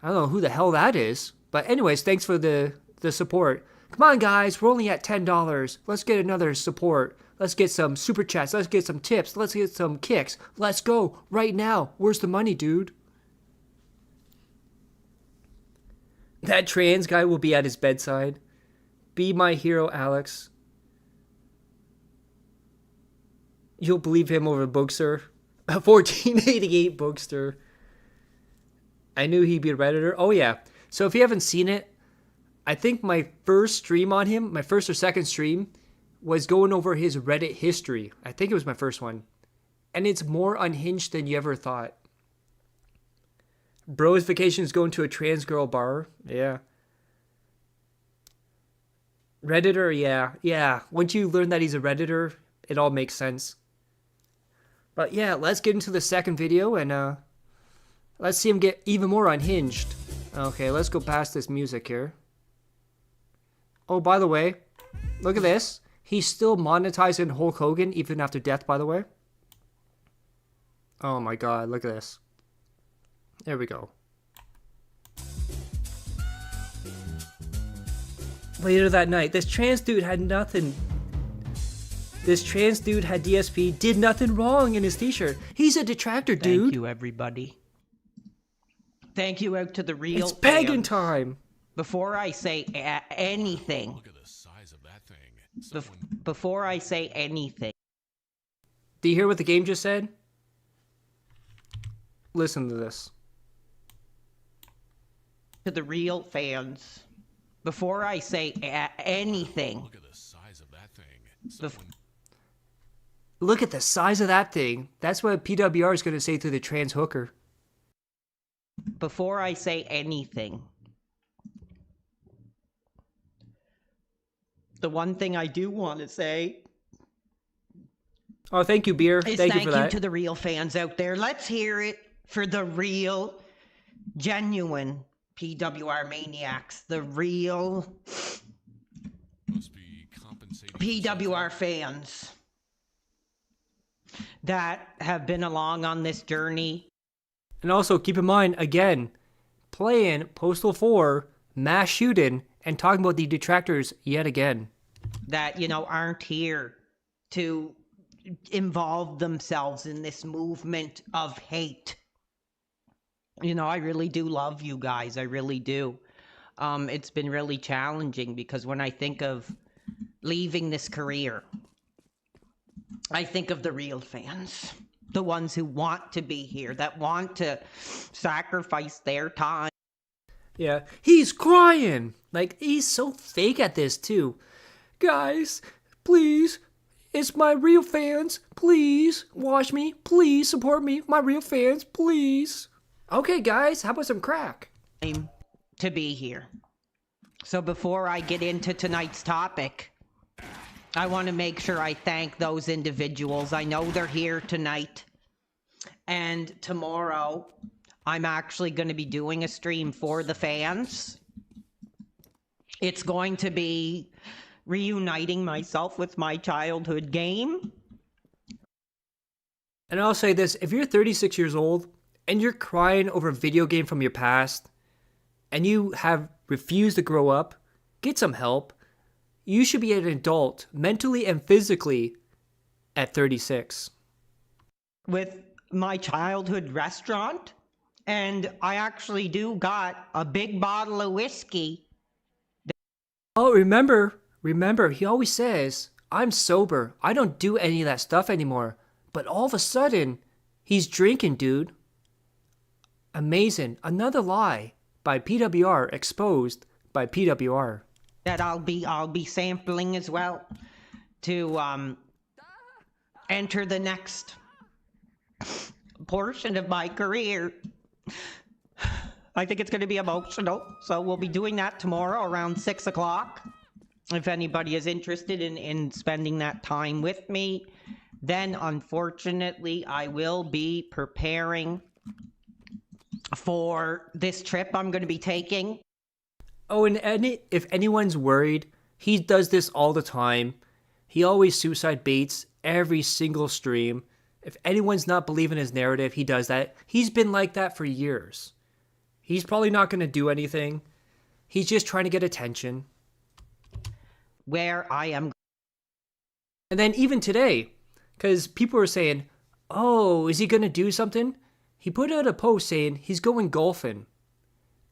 don't know who the hell that is. But anyways, thanks for the support. Come on, guys, we're only at $10. Let's get another support. Let's get some super chats. Let's get some tips. Let's get some kicks. Let's go right now. Where's the money, dude? That trans guy will be at his bedside. Be my hero, Alex. You'll believe him over Bookser. A 1488 Bookster. I knew he'd be a Redditor. Oh, yeah. So if you haven't seen it, I think my first stream on him, my first or second stream, was going over his Reddit history. I think it was my first one. And it's more unhinged than you ever thought. Bro's vacation is going to a trans girl bar. Yeah. Redditor, yeah. Yeah. Once you learn that he's a Redditor, it all makes sense. But yeah, let's get into the second video and let's see him get even more unhinged. Okay, let's go past this music here. Oh, by the way, look at this. He's still monetizing Hulk Hogan even after death, by the way. Oh my god, look at this. There we go. Later that night, this trans dude had nothing. This trans dude had DSP, did nothing wrong in his t-shirt. He's a detractor, dude. Thank you, everybody. Thank you out to the real It's pagan fans. time. Before I say anything, Look at the size of that thing. before I say anything, Do you hear what the game just said? Listen to this. to the real fans, before I say anything, Look at the size of that thing. Bef- Look at the size of that thing. That's what PWR is going to say to the trans hooker. before I say anything, the one thing I do want to say Oh, thank you, Beer. is Thank you for that. to the real fans out there. Let's hear it for the real, genuine PWR maniacs, the real Must be compensating for PWR fans that have been along on this journey. And also, keep in mind, again, playing Postal 4, mass shooting, and talking about the detractors yet again. That, you know, aren't here to involve themselves in this movement of hate. You know, I really do love you guys. I really do. It's been really challenging because when I think of leaving this career, I think of the real fans, the ones who want to be here, that want to sacrifice their time. Yeah, he's crying. Like, he's so fake at this, too. Guys, please, it's my real fans. Please, watch me. Please, support me. My real fans, please. Okay, guys, how about some crack? To be here. So before I get into tonight's topic, I want to make sure I thank those individuals. I know they're here tonight. And tomorrow, I'm actually going to be doing a stream for the fans. It's going to be reuniting myself with my childhood game. And I'll say this, if you're 36 years old and you're crying over a video game from your past and you have refused to grow up, get some help. You should be an adult mentally and physically at 36. With my childhood restaurant, and I actually do got a big bottle of whiskey. Oh, remember, he always says, I'm sober. I don't do any of that stuff anymore. But all of a sudden, he's drinking, dude. Amazing. Another lie by PWR, exposed by PWR. That I'll be sampling as well to enter the next portion of my career. I think it's going to be emotional, so we'll be doing that tomorrow around 6 o'clock. If anybody is interested in spending that time with me, then unfortunately I will be preparing for this trip I'm going to be taking. Oh, and if anyone's worried, he does this all the time. He always suicide baits every single stream. If anyone's not believing his narrative, he does that. He's been like that for years. He's probably not going to do anything. He's just trying to get attention. Where I am. And then even today, because people were saying, oh, is he going to do something? He put out a post saying he's going golfing.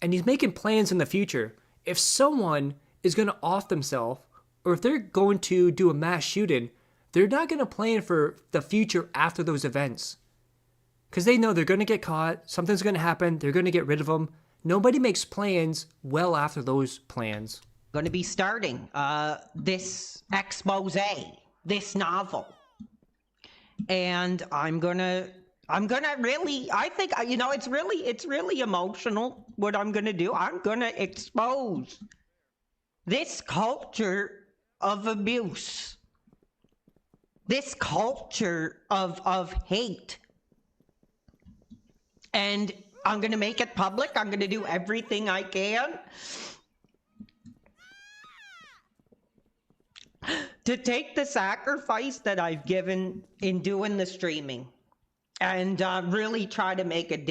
And he's making plans in the future. If someone is going to off themselves, or if they're going to do a mass shooting, they're not going to plan for the future after those events. Because they know they're going to get caught, something's going to happen, they're going to get rid of them. Nobody makes plans well after those plans. Going to be starting this expose, this novel. And I'm gonna really, I think, you know, it's really emotional what I'm gonna do. I'm gonna expose this culture of abuse, this culture of hate. And I'm gonna make it public. I'm gonna do everything I can to take the sacrifice that I've given in doing the streaming and really try to make a difference.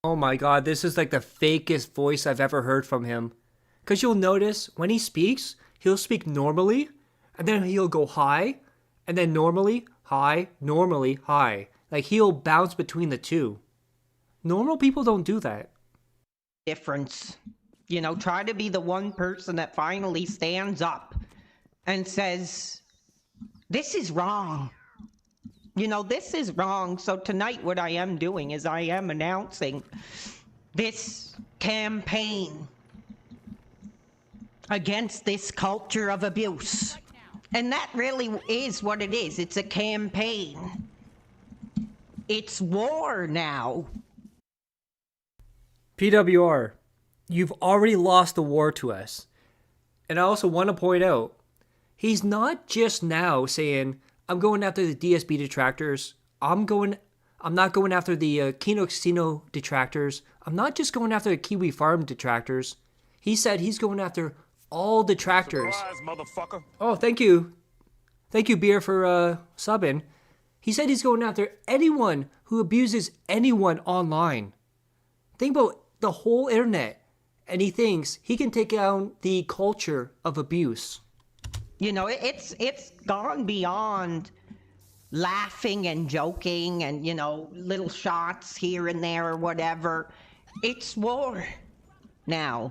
Oh my god, this is like the fakest voice I've ever heard from him. Because you'll notice when he speaks, he'll speak normally, and then he'll go high, and then normally, high, normally, high. Like he'll bounce between the two. Normal people don't do that. Difference. You know, try to be the one person that finally stands up and says, this is wrong. You know, this is wrong. So tonight what I am doing is I am announcing this campaign against this culture of abuse. And that really is what it is. It's a campaign. It's war now. PWR, you've already lost the war to us. And I also want to point out, he's not just now saying, I'm going after the DSB detractors. I'm not going after the Kino Casino detractors. I'm not just going after the Kiwi Farm detractors. He said he's going after all detractors. Surprise, motherfucker. Oh, thank you. Thank you, Beer, for subbing. He said he's going after anyone who abuses anyone online. Think about the whole internet. And he thinks he can take down the culture of abuse. You know, it's gone beyond laughing and joking and, you know, little shots here and there or whatever. It's war now.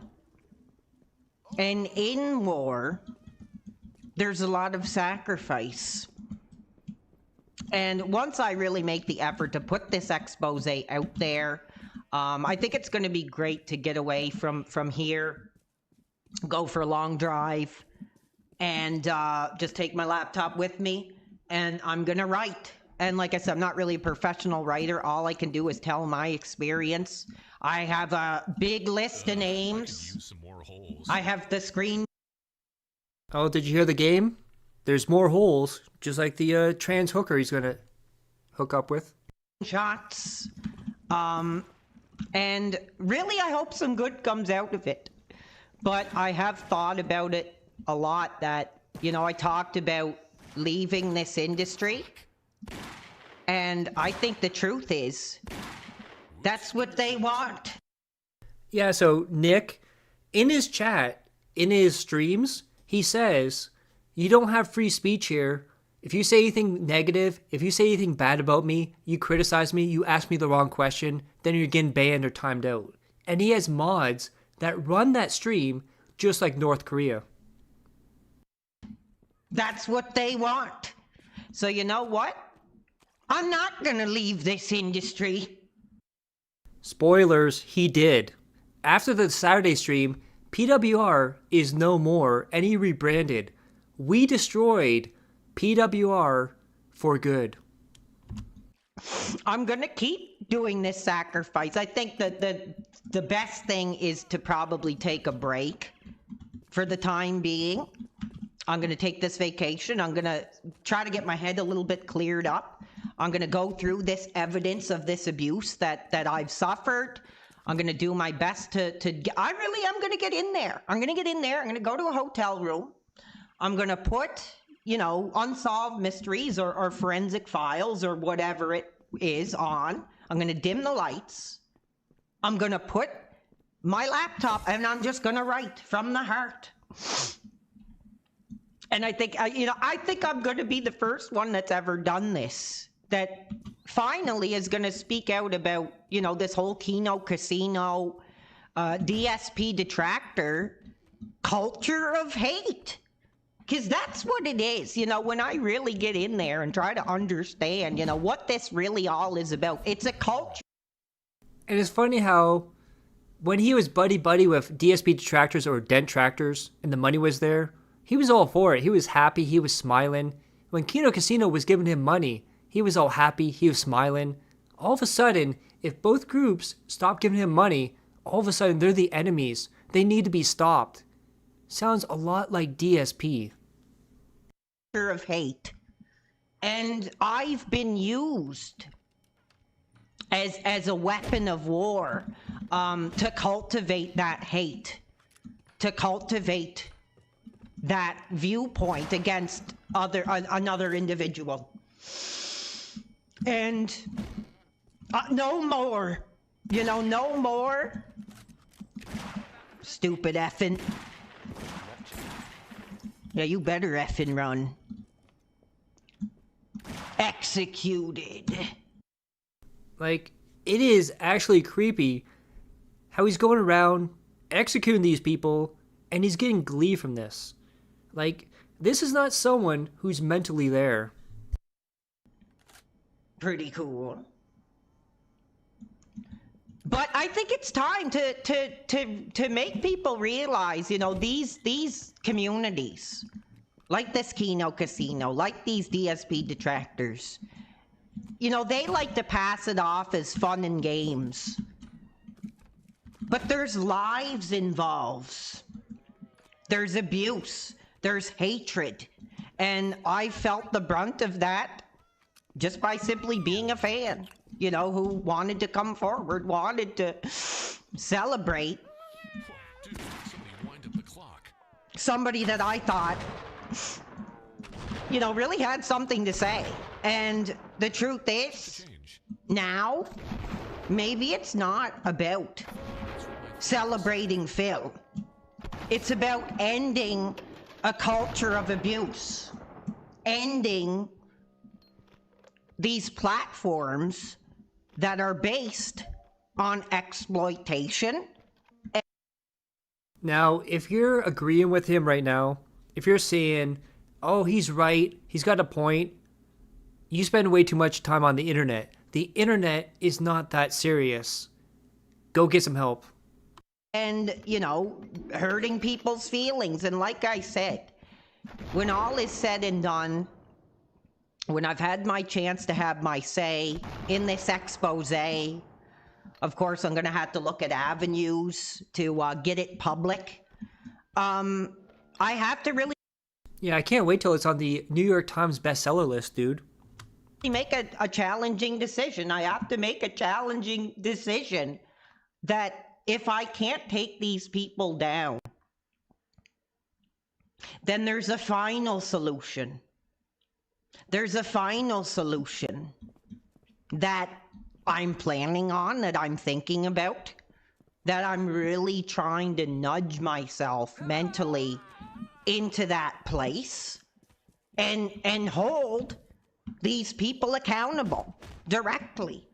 And in war, there's a lot of sacrifice. And once I really make the effort to put this expose out there, I think it's going to be great to get away from here, go for a long drive, and just take my laptop with me, and I'm going to write. And like I said, I'm not really a professional writer. All I can do is tell my experience. I have a big list of names. Use some more holes. I have the screen. Oh, did you hear the game? There's more holes, just like the trans hooker he's going to hook up with. Shots. And really, I hope some good comes out of it. But I have thought about it a lot that, you know, I talked about leaving this industry. And I think the truth is, that's what they want. Yeah, so Nick, in his chat, in his streams, he says, you don't have free speech here. If you say anything negative, if you say anything bad about me, you criticize me, you ask me the wrong question, then you're getting banned or timed out. And he has mods that run that stream just like North Korea. That's what they want. So you know what? I'm not gonna leave this industry. Spoilers, he did. After the Saturday stream, PWR is no more and he rebranded. We destroyed PWR for good. I'm gonna keep doing this sacrifice. I think that the best thing is to probably take a break for the time being. I'm gonna take this vacation. I'm gonna try to get my head a little bit cleared up. I'm gonna go through this evidence of this abuse that I've suffered. I'm gonna do my best to I really am gonna get in there. I'm gonna get in there. I'm gonna go to a hotel room. I'm gonna put, you know, unsolved mysteries or forensic files or whatever it is on. I'm gonna dim the lights. I'm gonna put my laptop and I'm just gonna write from the heart. And I think, I think I'm gonna be the first one that's ever done this, that finally is gonna speak out about, you know, this whole Kino Casino, DSP detractor culture of hate. Because that's what it is, you know, when I really get in there and try to understand, you know, what this really all is about. It's a culture. And it's funny how when he was buddy-buddy with DSP detractors or dent tractors and the money was there, he was all for it. He was happy. He was smiling. When Kino Casino was giving him money, he was all happy. He was smiling. All of a sudden, if both groups stop giving him money, all of a sudden they're the enemies. They need to be stopped. Sounds a lot like DSP. Of hate, and I've been used as a weapon of war to cultivate that hate, to cultivate that viewpoint against another individual. And no more, you know, no more stupid effing. Yeah, you better effing run. Executed. Like, it is actually creepy how he's going around executing these people and he's getting glee from this. Like, this is not someone who's mentally there. Pretty cool. But I think it's time to make people realize, you know, these communities, like this Kino Casino, like these DSP detractors, you know, they like to pass it off as fun and games. But there's lives involved. There's abuse. There's hatred. And I felt the brunt of that just by simply being a fan, you know, who wanted to come forward, wanted to celebrate Dude, somebody wind up the clock. somebody that I thought, you know, really had something to say. And the truth is, Change. now, maybe it's not about celebrating Phil. It's about ending a culture of abuse, ending these platforms that are based on exploitation. Now, if you're agreeing with him right now, if you're saying, oh, he's right, he's got a point, you spend way too much time on the internet. The internet is not that serious. Go get some help. And, you know, hurting people's feelings. And like I said, when all is said and done, when I've had my chance to have my say in this expose, of course, I'm going to have to look at avenues to get it public. I have to really Yeah, I can't wait till it's on the New York Times bestseller list, dude. make a challenging decision. I have to make a challenging decision that if I can't take these people down, then there's a final solution. There's a final solution that I'm planning on, that I'm thinking about, that I'm really trying to nudge myself mentally into that place and hold these people accountable directly.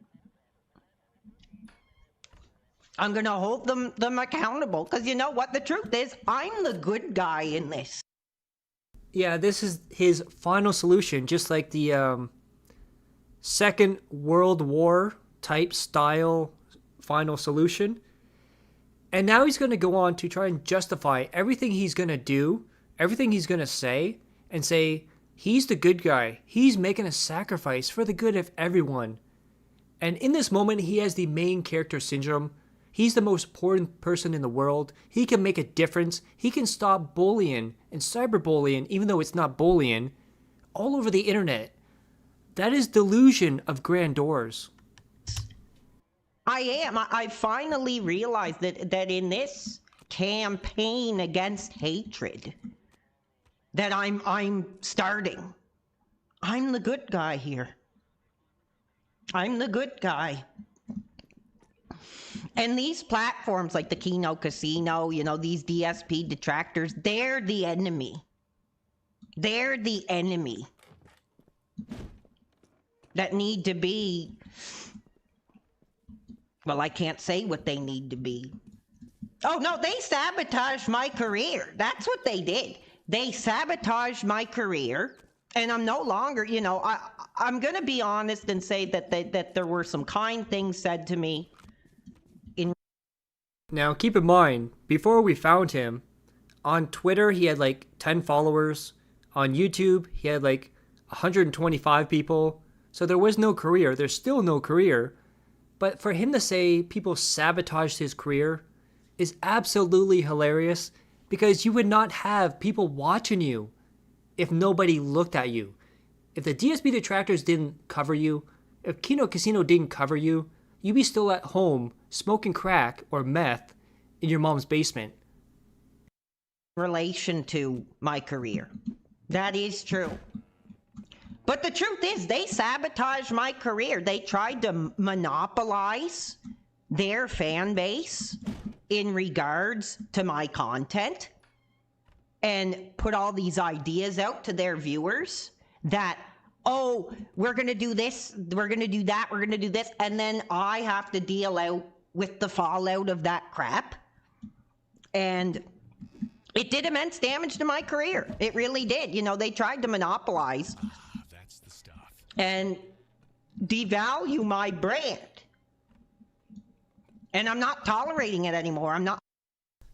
I'm going to hold them accountable because you know what? The truth is, I'm the good guy in this. Yeah, this is his final solution, just like the Second World War type style final solution. And now he's going to go on to try and justify everything he's going to do, everything he's going to say, and say he's the good guy. He's making a sacrifice for the good of everyone. And in this moment, he has the main character syndrome. He's the most important person in the world. He can make a difference. He can stop bullying and cyberbullying, even though it's not bullying, all over the internet. That is delusion of grandeurs. I am. I finally realized that in this campaign against hatred that I'm starting, I'm the good guy here. I'm the good guy. And these platforms like the Kino Casino, you know, these DSP detractors, they're the enemy. They're the enemy that need to be, well, I can't say what they need to be. Oh, no, they sabotaged my career. That's what they did. They sabotaged my career, and I'm no longer, you know, I'm going to be honest and say that there were some kind things said to me. Now, keep in mind, before we found him, on Twitter, he had like 10 followers. On YouTube, he had like 125 people. So there was no career. There's still no career. But for him to say people sabotaged his career is absolutely hilarious, because you would not have people watching you if nobody looked at you. If the DSP detractors didn't cover you, if Kino Casino didn't cover you, you'd be still at home smoking crack or meth in your mom's basement. Relation to my career. That is true. But the truth is, they sabotaged my career. They tried to monopolize their fan base in regards to my content and put all these ideas out to their viewers that, oh, we're going to do this, we're going to do that, we're going to do this, and then I have to deal out with the fallout of that crap. And it did immense damage to my career. It really did. You know, they tried to monopolize That's the stuff. and devalue my brand. And I'm not tolerating it anymore. I'm not.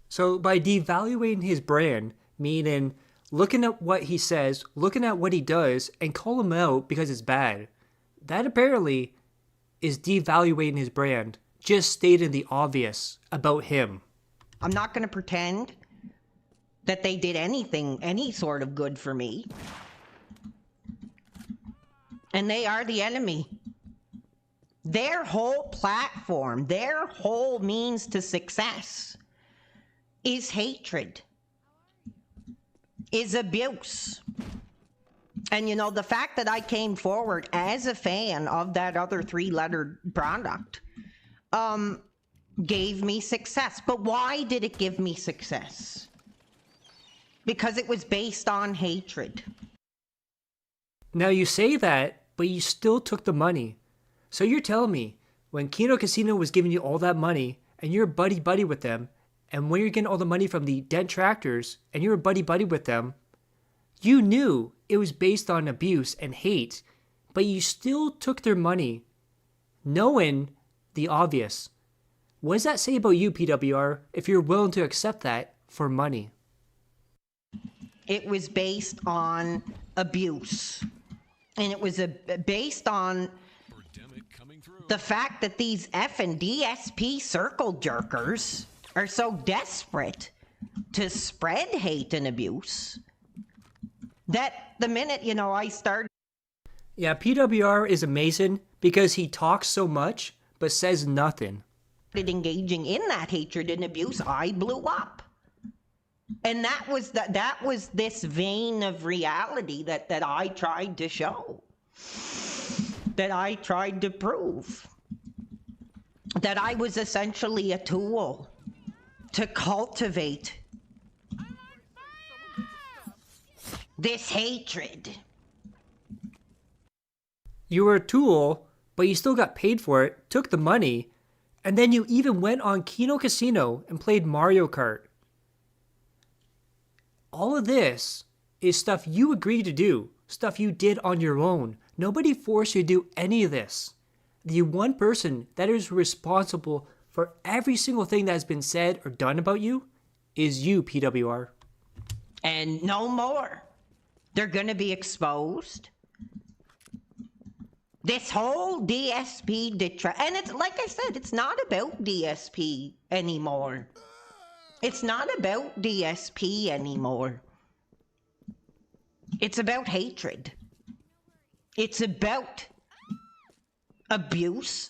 So by devaluing his brand, meaning looking at what he says, looking at what he does, and call him out because it's bad, that apparently is devaluing his brand, just stating the obvious about him. I'm not going to pretend that they did anything, any sort of good for me. And they are the enemy. Their whole platform, their whole means to success is hatred, is abuse. And you know, the fact that I came forward as a fan of that other 3-lettered product gave me success. But why did it give me success? Because it was based on hatred. Now you say that, but you still took the money. So you're telling me, when Kino Casino was giving you all that money, and you're buddy-buddy with them, and when you're getting all the money from the detractors, and you're buddy-buddy with them, you knew it was based on abuse and hate, but you still took their money, knowing the obvious. What does that say about you, PWR, if you're willing to accept that for money? It was based on abuse. And it was based on the fact that these effing DSP circle jerkers are so desperate to spread hate and abuse that the minute, you know, I started... Yeah, PWR is amazing because he talks so much but says nothing. engaging in that hatred and abuse, I blew up. And that was this vein of reality that I tried to show, that I tried to prove, that I was essentially a tool to cultivate this hatred. You were a tool, but you still got paid for it, took the money, and then you even went on Kino Casino and played Mario Kart. All of this is stuff you agreed to do, stuff you did on your own. Nobody forced you to do any of this. The one person that is responsible for every single thing that has been said or done about you is you, PWR. And no more. They're going to be exposed. This whole DSP and it's like I said, it's not about DSP anymore. It's not about DSP anymore. It's about hatred. It's about abuse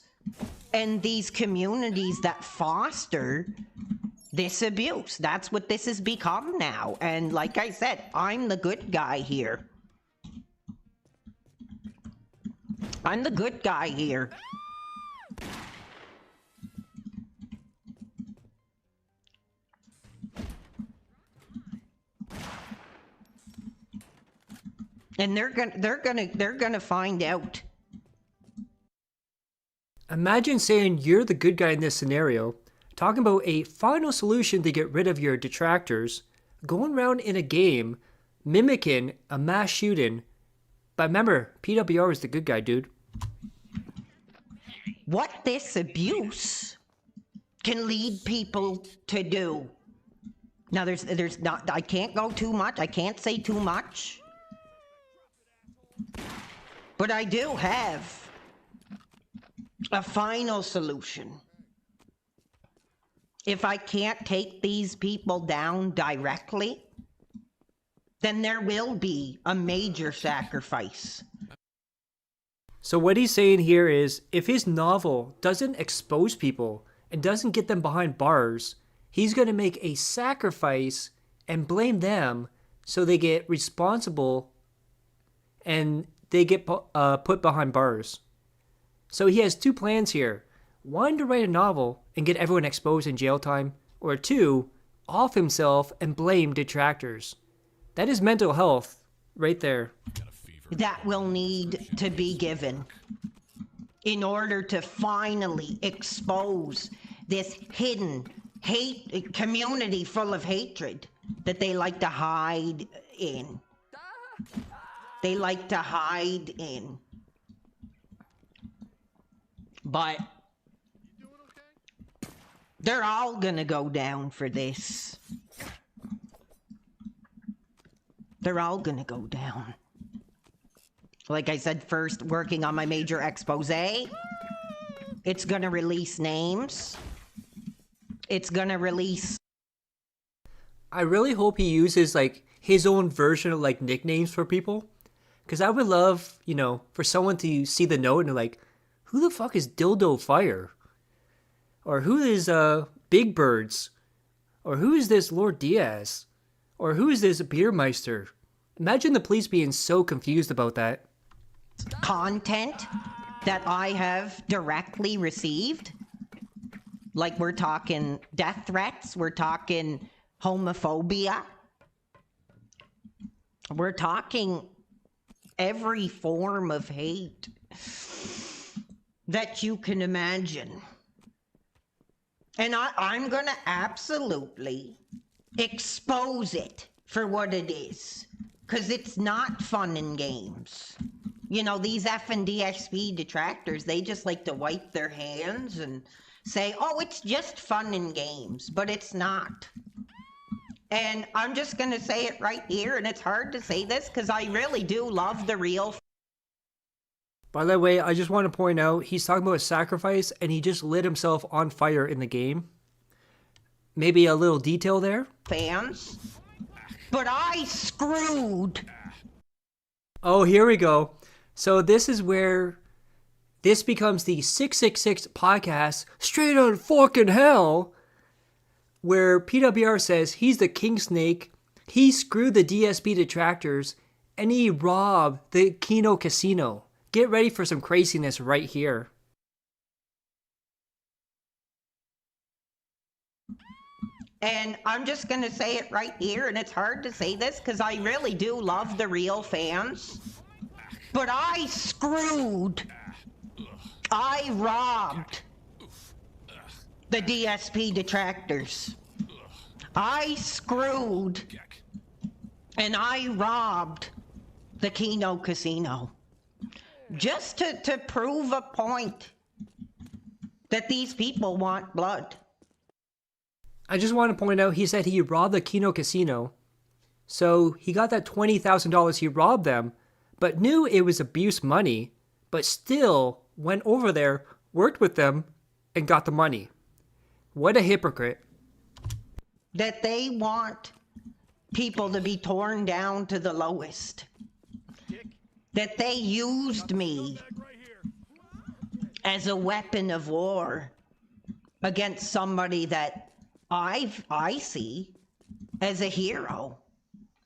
and these communities that foster this abuse. That's what this has become now. And like I said, I'm the good guy here. I'm the good guy here. And they're gonna find out. Imagine saying you're the good guy in this scenario, talking about a final solution to get rid of your detractors, going around in a game mimicking a mass shooting. But remember, PWR is the good guy, dude. What this abuse can lead people to do. Now, there's not, I can't go too much. I can't say too much. But I do have a final solution. If I can't take these people down directly, then there will be a major sacrifice. So what he's saying here is, if his novel doesn't expose people and doesn't get them behind bars, he's going to make a sacrifice and blame them so they get responsible and they get put behind bars. So he has two plans here. One, to write a novel and get everyone exposed in jail time, or two, off himself and blame detractors. That is mental health right there. That will need to be given in order to finally expose this hidden hate community full of hatred that they like to hide in. They like to hide in. But they're all gonna go down for this. They're all gonna go down. Like I said, first, working on my major expose. It's gonna release names. It's gonna release... I really hope he uses like his own version of like nicknames for people. Because I would love, you know, for someone to see the note and they're like, who the fuck is Dildo Fire? Or who is Big Birds? Or who is this Lord Diaz? Or who is this Beermeister? Imagine the police being so confused about that. Content that I have directly received. Like, we're talking death threats, we're talking homophobia. We're talking every form of hate that you can imagine. And I'm going to absolutely expose it for what it is. Because it's not fun and games. You know, these effing DSP detractors, they just like to wipe their hands and say, oh, it's just fun and games. But it's not. And I'm just going to say it right here, and it's hard to say this because I really do love the real. By the way, I just want to point out, he's talking about a sacrifice, and he just lit himself on fire in the game. Maybe a little detail there? Fans. But I screwed. Oh, here we go. So this is where this becomes the 666 podcast, straight on fucking hell, where PWR says he's the king snake, he screwed the DSP detractors, and he robbed the Kino Casino. Get ready for some craziness right here. And I'm just going to say it right here, and it's hard to say this because I really do love the real fans. But I screwed. I robbed the DSP detractors. I screwed and I robbed the Kino Casino. Just to prove a point that these people want blood. I just want to point out, he said he robbed the Kino Casino. So he got that $20,000 he robbed them, but knew it was abuse money, but still went over there, worked with them, and got the money. What a hypocrite. That they want people to be torn down to the lowest. That they used me as a weapon of war against somebody that I see as a hero.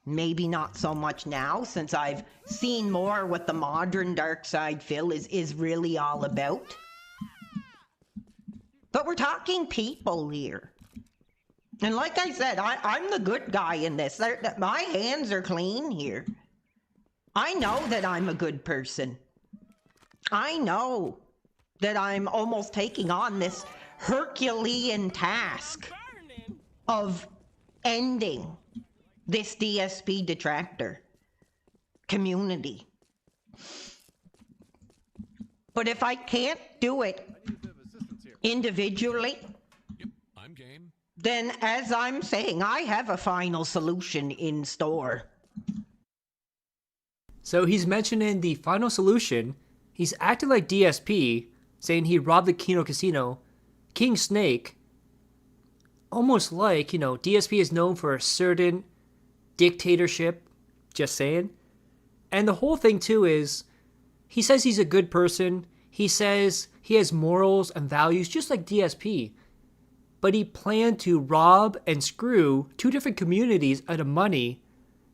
Maybe not so much now, since I've seen more what the modern dark side Phil is really all about. But we're talking people here. And like I said, I'm the good guy in this. My hands are clean here. I know that I'm a good person. I know that I'm almost taking on this Herculean task of ending this DSP detractor community. But if I can't do it individually, Yep, I'm game. then as I'm saying, I have a final solution in store. So he's mentioning the final solution. He's acting like DSP, saying he robbed the Kino Casino. King Snake, almost like, DSP is known for a certain dictatorship, just saying. And the whole thing, too, is he says he's a good person. He says he has morals and values, just like DSP. But he planned to rob and screw two different communities out of money.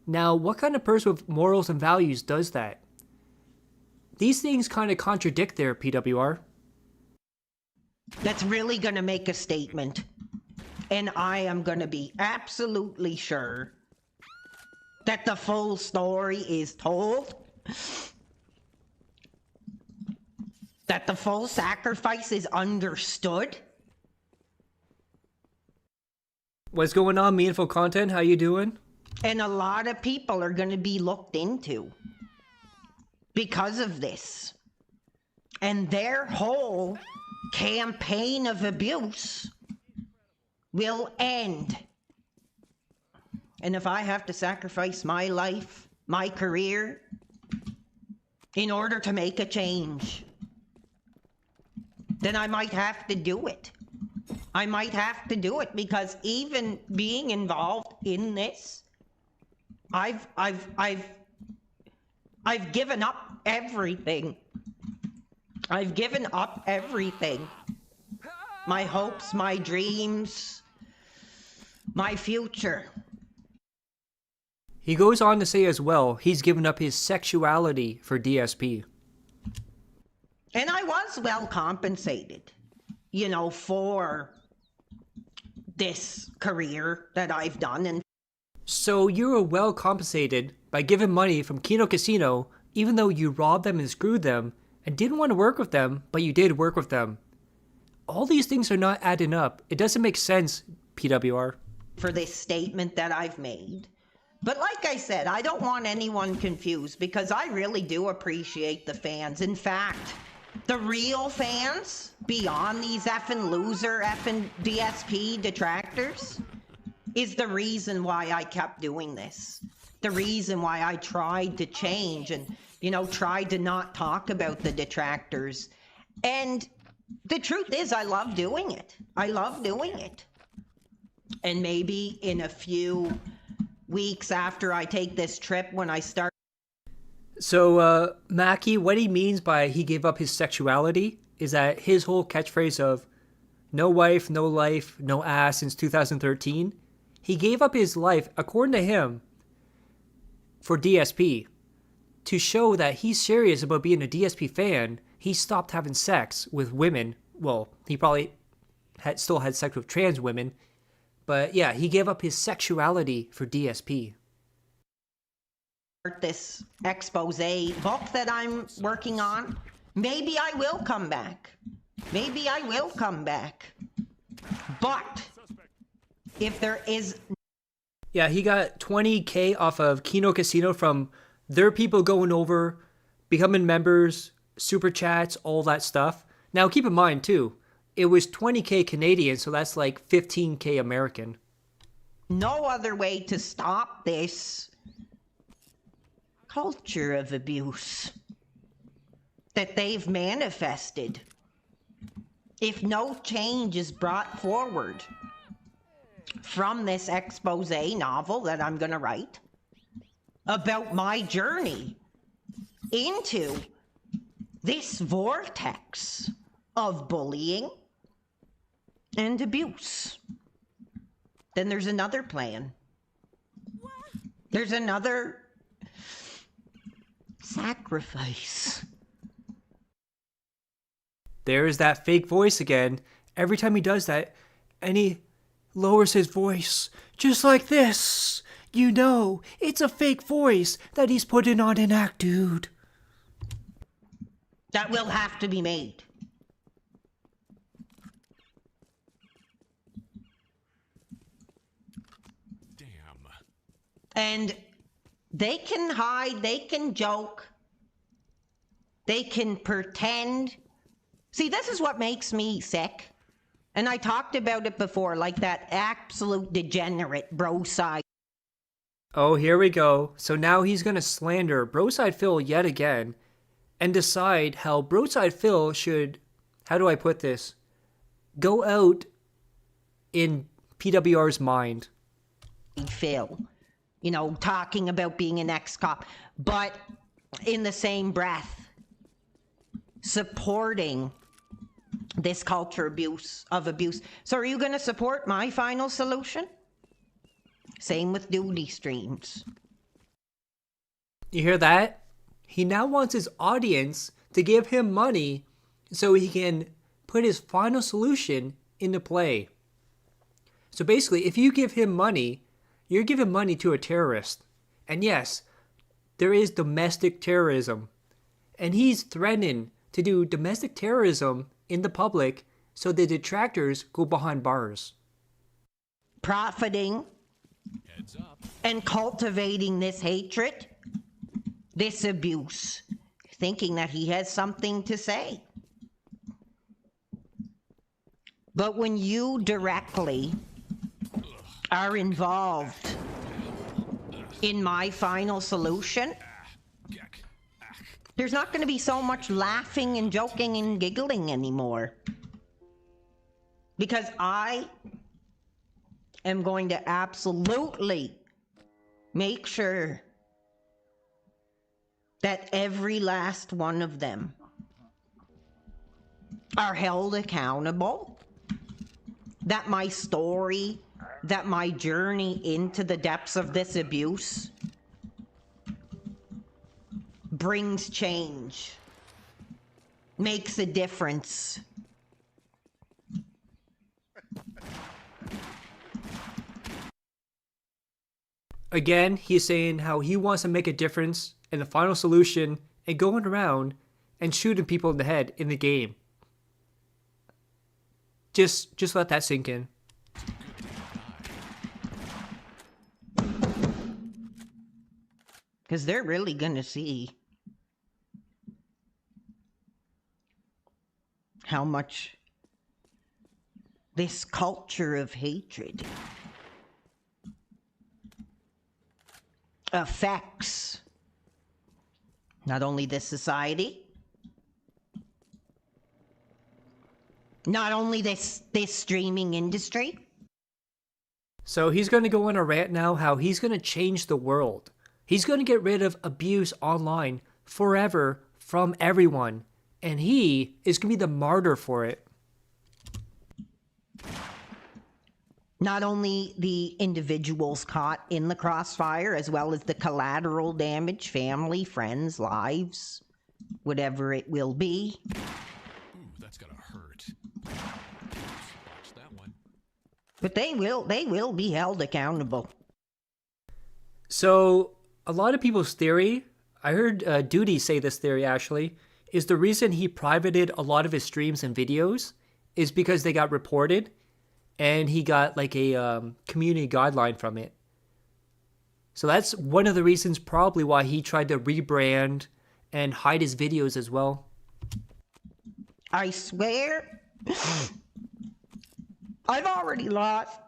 Now, what kind of person with morals and values does that? These things kind of contradict their PWR. That's really going to make a statement. And I am going to be absolutely sure that the full story is told. That the full sacrifice is understood. What's going on, Meaningful Content? How you doing? And a lot of people are going to be looked into because of this. And their whole campaign of abuse will end. And if I have to sacrifice my life, my career, in order to make a change, then I might have to do it. I might have to do it because even being involved in this, I've given up everything. I've given up everything. My hopes, my dreams, my future. He goes on to say as well, he's given up his sexuality for DSP. And I was well compensated, for this career that I've done. And So you were well compensated by giving money from Kino Casino, even though you robbed them and screwed them and didn't want to work with them, but you did work with them. All these things are not adding up. It doesn't make sense, PWR. for this statement that I've made. But like I said, I don't want anyone confused because I really do appreciate the fans. In fact, the real fans, beyond these effing loser effing DSP detractors, is the reason why I kept doing this. The reason why I tried to change and, tried to not talk about the detractors. And the truth is, I love doing it. I love doing it. And maybe in a few weeks after I take this trip, when I start. So, Mackie, what he means by he gave up his sexuality is that his whole catchphrase of no wife, no life, no ass since 2013, he gave up his life, according to him, for DSP. To show that he's serious about being a DSP fan, he stopped having sex with women. Well, he probably still had sex with trans women. But yeah, he gave up his sexuality for DSP. This expose book that I'm working on, maybe I will come back. Maybe I will come back. But if there is... Yeah, he got $20K off of Kino Casino from their people going over, becoming members, super chats, all that stuff. Now, keep in mind, too, it was $20K Canadian, so that's like $15K American. No other way to stop this culture of abuse that they've manifested. If no change is brought forward from this expose novel that I'm going to write about my journey into this vortex of bullying and abuse, then there's another plan. There's another sacrifice. There's that fake voice again. Every time he does that, and he lowers his voice, just like this. You know, it's a fake voice that he's putting on an act, dude. That will have to be made. Damn. And they can hide, they can joke, they can pretend. See, this is what makes me sick. And I talked about it before, like that absolute degenerate Broside. Oh, here we go. So now he's going to slander Broside Phil yet again and decide how Broside Phil should, how do I put this, go out in PWR's mind. Phil, you know, talking about being an ex-cop, but in the same breath, supporting this culture of abuse. So are you going to support my final solution? Same with duty streams. You hear that? He now wants his audience to give him money so he can put his final solution into play. So basically, if you give him money, you're giving money to a terrorist. And yes, there is domestic terrorism. And he's threatening to do domestic terrorism in the public so the detractors go behind bars. Profiting Heads up. and cultivating this hatred, this abuse, thinking that he has something to say. But when you directly are involved in my final solution, there's not going to be so much laughing and joking and giggling anymore. Because I am going to absolutely make sure that every last one of them are held accountable, that my story, that my journey into the depths of this abuse brings change, makes a difference. Again, he's saying how he wants to make a difference in the final solution and going around and shooting people in the head in the game. Just let that sink in. Because they're really going to see how much this culture of hatred affects not only this society, not only this streaming industry. So he's going to go on a rant now how he's going to change the world. He's going to get rid of abuse online forever from everyone. And he is going to be the martyr for it. Not only the individuals caught in the crossfire, as well as the collateral damage, family, friends, lives, whatever it will be. Ooh, that's gonna hurt. Watch that one. But they will be held accountable. So a lot of people's theory, I heard Duty say this theory actually, is the reason he privated a lot of his streams and videos is because they got reported and he got like a community guideline from it. So that's one of the reasons probably why he tried to rebrand and hide his videos as well. I swear, I've already lost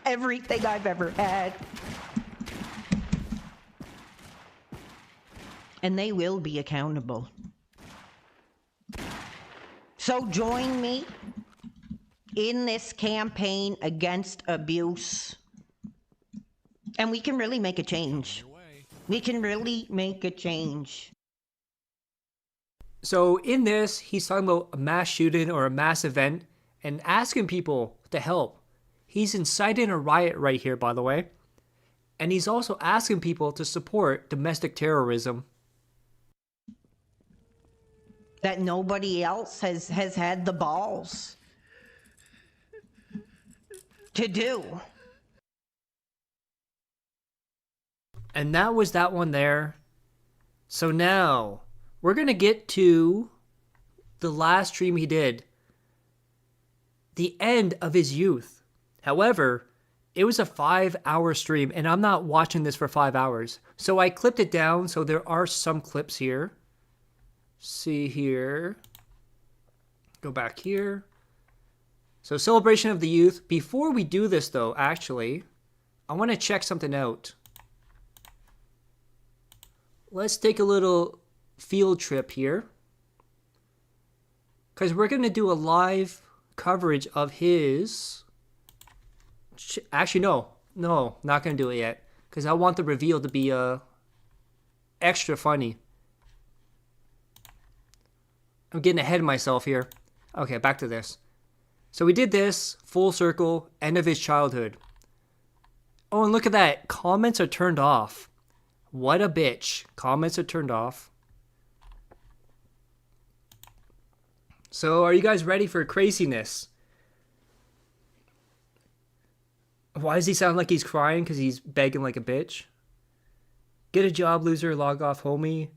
everything I've ever had. And they will be accountable. So join me in this campaign against abuse. And we can really make a change. We can really make a change. So in this, he's talking about a mass shooting or a mass event and asking people to help. He's inciting a riot right here, by the way. And he's also asking people to support domestic terrorism. That nobody else has had the balls to do. And that was that one there. So now, we're going to get to the last stream he did. The end of his youth. However, It was a 5-hour stream, and I'm not watching this for 5 hours. So I clipped it down, so there are some clips here. See here. Go back here. So celebration of the youth. Before we do this, though, actually, I want to check something out. Let's take a little field trip here. Because we're going to do a live coverage of his... Actually, no, not going to do it yet. Because I want the reveal to be extra funny. I'm getting ahead of myself here. Okay, back to this. So we did this, full circle, end of his childhood. Oh, and look at that. Comments are turned off. What a bitch. Comments are turned off. So are you guys ready for craziness? Why does he sound like he's crying? Because he's begging like a bitch. Get a job, loser. Log off, homie.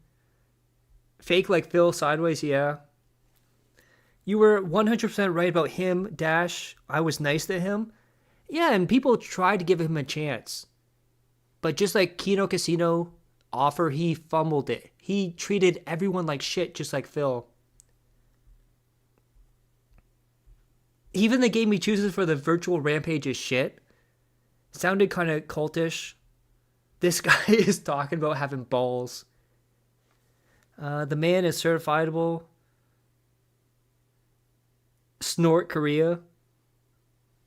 Fake like Phil, sideways, yeah. You were 100% right about him, Dash. I was nice to him. Yeah, and people tried to give him a chance. But just like Kino Casino offer, he fumbled it. He treated everyone like shit, just like Phil. Even the game he chooses for the virtual rampage is shit. Sounded kind of cultish. This guy is talking about having balls. The man is certifiable. Snort Korea.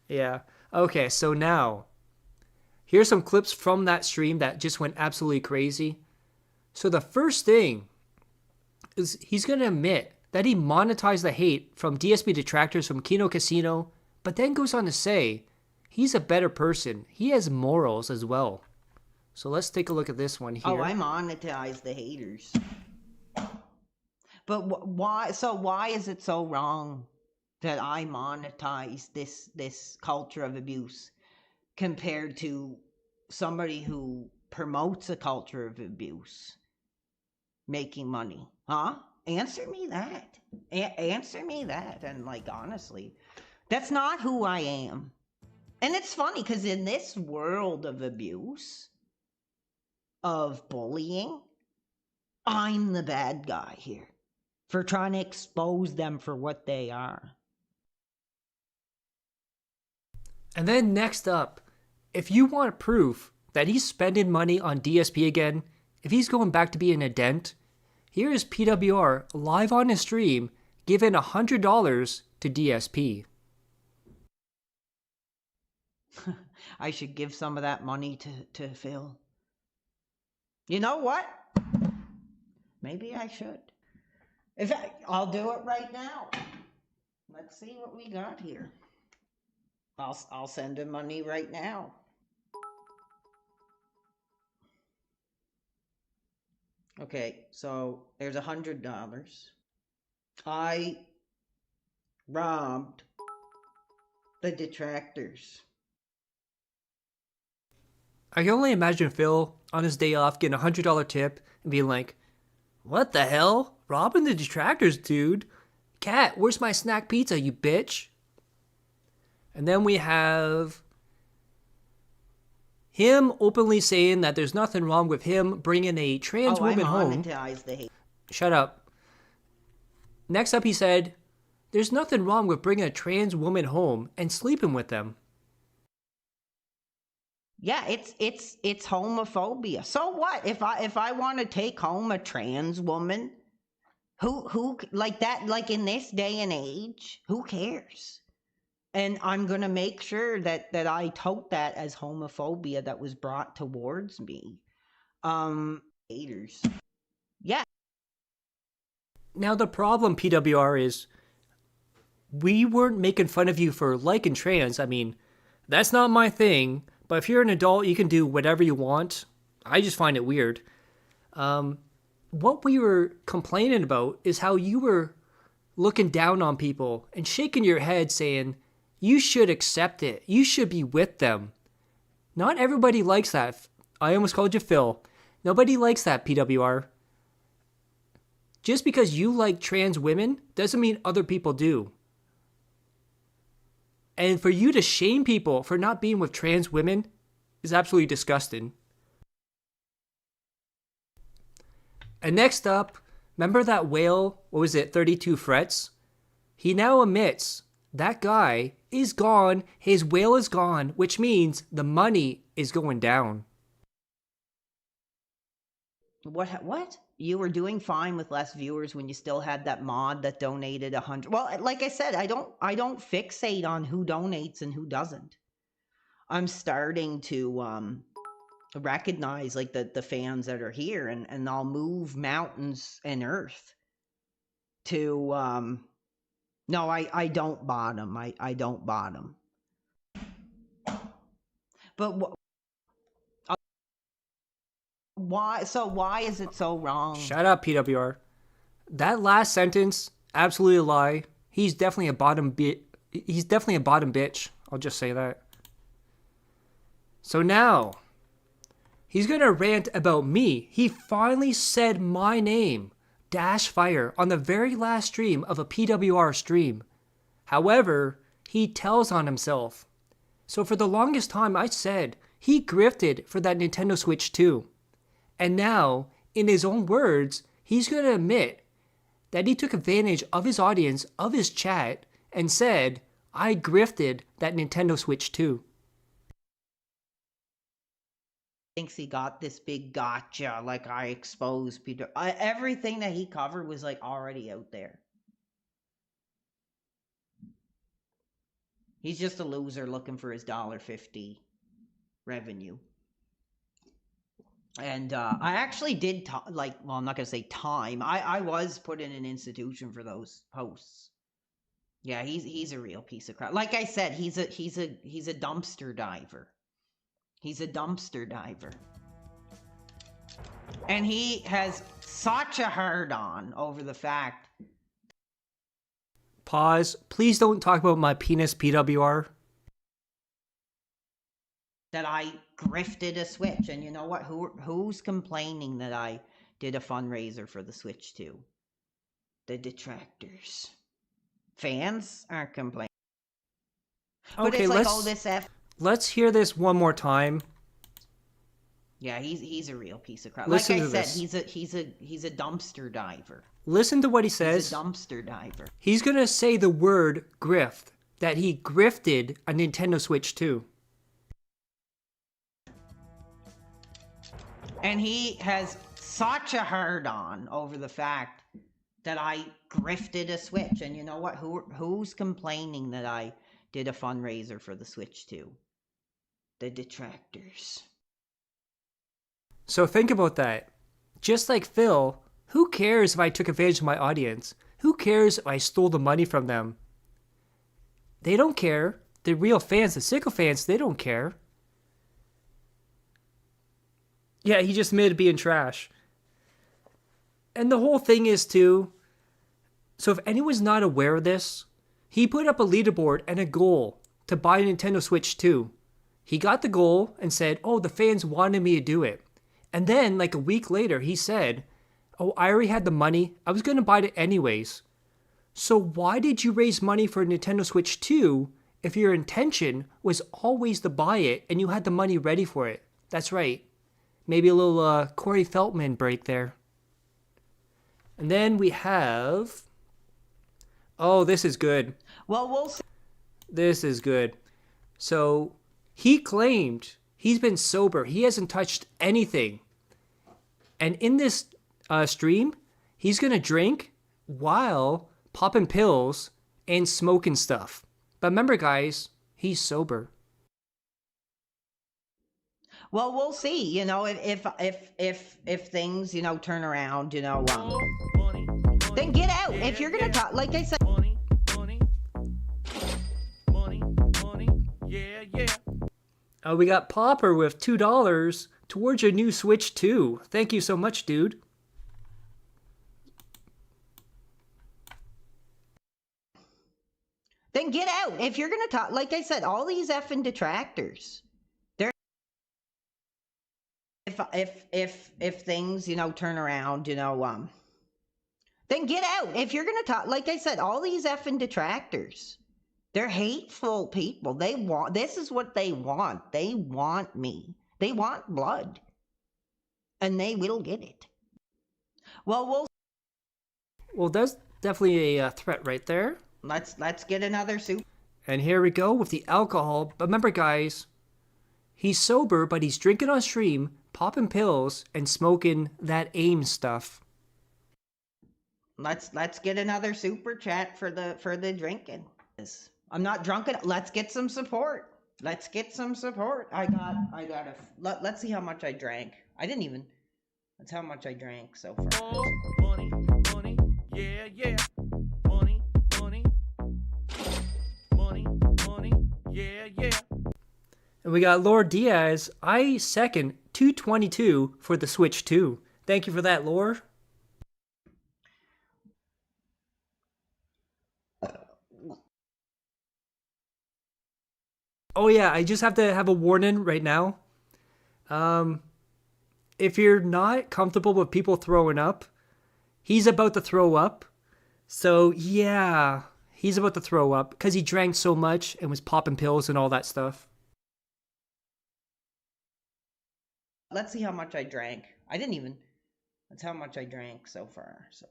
Yeah. Okay, so now, here's some clips from that stream that just went absolutely crazy. So the first thing is he's going to admit that he monetized the hate from DSP detractors from Kino Casino, but then goes on to say he's a better person. He has morals as well. So let's take a look at this one here. Oh, I monetize the haters. But why? So why is it so wrong that I monetize this culture of abuse compared to somebody who promotes a culture of abuse making money? Huh? Answer me that. Answer me that. And like, honestly, that's not who I am. And it's funny because in this world of abuse, of bullying, I'm the bad guy here for trying to expose them for what they are. And then next up, if you want proof that he's spending money on DSP again, if he's going back to being a dent, here is PWR live on his stream giving $100 to DSP. I should give some of that money to Phil. You know what? Maybe I should. In fact, I'll do it right now. Let's see what we got here. I'll send him money right now. Okay, so there's $100. I robbed the detractors. I can only imagine Phil on his day off getting a $100 tip and being like, "What the hell? Robbing the detractors, dude. Cat, where's my snack pizza, you bitch?" And then we have him openly saying that there's nothing wrong with him bringing a trans woman home. Shut up. Next up, he said, there's nothing wrong with bringing a trans woman home and sleeping with them. Yeah, it's homophobia. So what if I want to take home a trans woman? Who like that? Like in this day and age, who cares? And I'm gonna make sure that I tote that as homophobia that was brought towards me. Haters. Yeah. Now the problem, PWR, is we weren't making fun of you for liking trans. I mean, that's not my thing. But if you're an adult, you can do whatever you want. I just find it weird. What we were complaining about is how you were looking down on people and shaking your head saying, you should accept it. You should be with them. Not everybody likes that. I almost called you Phil. Nobody likes that, PWR. Just because you like trans women doesn't mean other people do. And for you to shame people for not being with trans women is absolutely disgusting. And next up, remember that whale, what was it, 32 frets? He now admits that guy is gone, his whale is gone, which means the money is going down. What? You were doing fine with less viewers when you still had that mod that donated 100. Well, like I said, I don't fixate on who donates and who doesn't. I'm starting to recognize like the fans that are here, and I'll move mountains and earth to no, I don't bottom. I don't bottom. But why? So why is it so wrong? Shut up, PWR. That last sentence, absolutely a lie. He's definitely a bottom bitch. I'll just say that. So now, he's gonna rant about me. He finally said my name, Dash Fire, on the very last stream of a PWR stream. However, he tells on himself. So for the longest time, I said he grifted for that Nintendo Switch 2. And now, in his own words, he's going to admit that he took advantage of his audience, of his chat, and said, I grifted that Nintendo Switch 2. Thinks he got this big gotcha, like I exposed Peter. Everything that he covered was like already out there. He's just a loser looking for his $1.50 revenue. And I actually did, well, I'm not going to say time. I was put in an institution for those posts. Yeah, he's a real piece of crap. Like I said, he's a dumpster diver. He's a dumpster diver. And he has such a hard-on over the fact. Pause. Please don't talk about my penis, PWR. That I grifted a Switch. And you know what? Who's complaining that I did a fundraiser for the Switch 2? The detractors. Fans aren't complaining. But Okay, it's like, oh, this let's hear this one more time. Yeah, he's a real piece of crap. Listen like I to said, this. he's a dumpster diver. Listen to what he says. He's a dumpster diver. He's gonna say the word grift, that he grifted a Nintendo Switch 2. And he has such a hard-on over the fact that I grifted a Switch. And you know what? Who's complaining that I did a fundraiser for the Switch 2? The detractors. So think about that. Just like Phil, who cares if I took advantage of my audience? Who cares if I stole the money from them? They don't care. The real fans, the sycophants, they don't care. Yeah, he just admitted being trash. And the whole thing is too, so if anyone's not aware of this, he put up a leaderboard and a goal to buy a Nintendo Switch 2. He got the goal and said, oh, the fans wanted me to do it. And then, like a week later, he said, oh, I already had the money. I was going to buy it anyways. So why did you raise money for a Nintendo Switch 2 if your intention was always to buy it and you had the money ready for it? That's right. Maybe a little Corey Feldman break there. And then we have... Oh, this is good. Well, we'll see. This is good. So, he claimed he's been sober. He hasn't touched anything. And in this stream, he's going to drink while popping pills and smoking stuff. But remember, guys, he's sober. Well, we'll see. You know, if things, you know, turn around, you know, then get out. If you're gonna talk, like I said. We got Popper with $2 towards your new Switch 2. Thank you so much, dude. Then get out. If you're gonna talk, like I said, all these effing detractors. If things, you know, turn around, you know, then get out. If you're gonna talk, like I said, all these effing detractors, They're hateful people. This is what they want. They want me. They want blood. And they will get it. Well, that's definitely a threat right there. let's get another soup. And here we go with the alcohol. But remember, guys, he's sober, but he's drinking on stream, popping pills, and smoking that AIM stuff. Let's get another super chat for the drinking. I'm not drunk. Let's get some support. Let's get some support. Let's see how much I drank. That's how much I drank so far. Money, money, yeah, yeah. Money, money. Money, money, yeah, yeah. And we got Lord Diaz. I second 222 for the Switch 2. Thank you for that, Lord. Oh yeah, I just have to have a warning right now. If you're not comfortable with people throwing up, he's about to throw up. So yeah, he's about to throw up because he drank so much and was popping pills and all that stuff. Let's see how much I drank. That's how much I drank so far. So.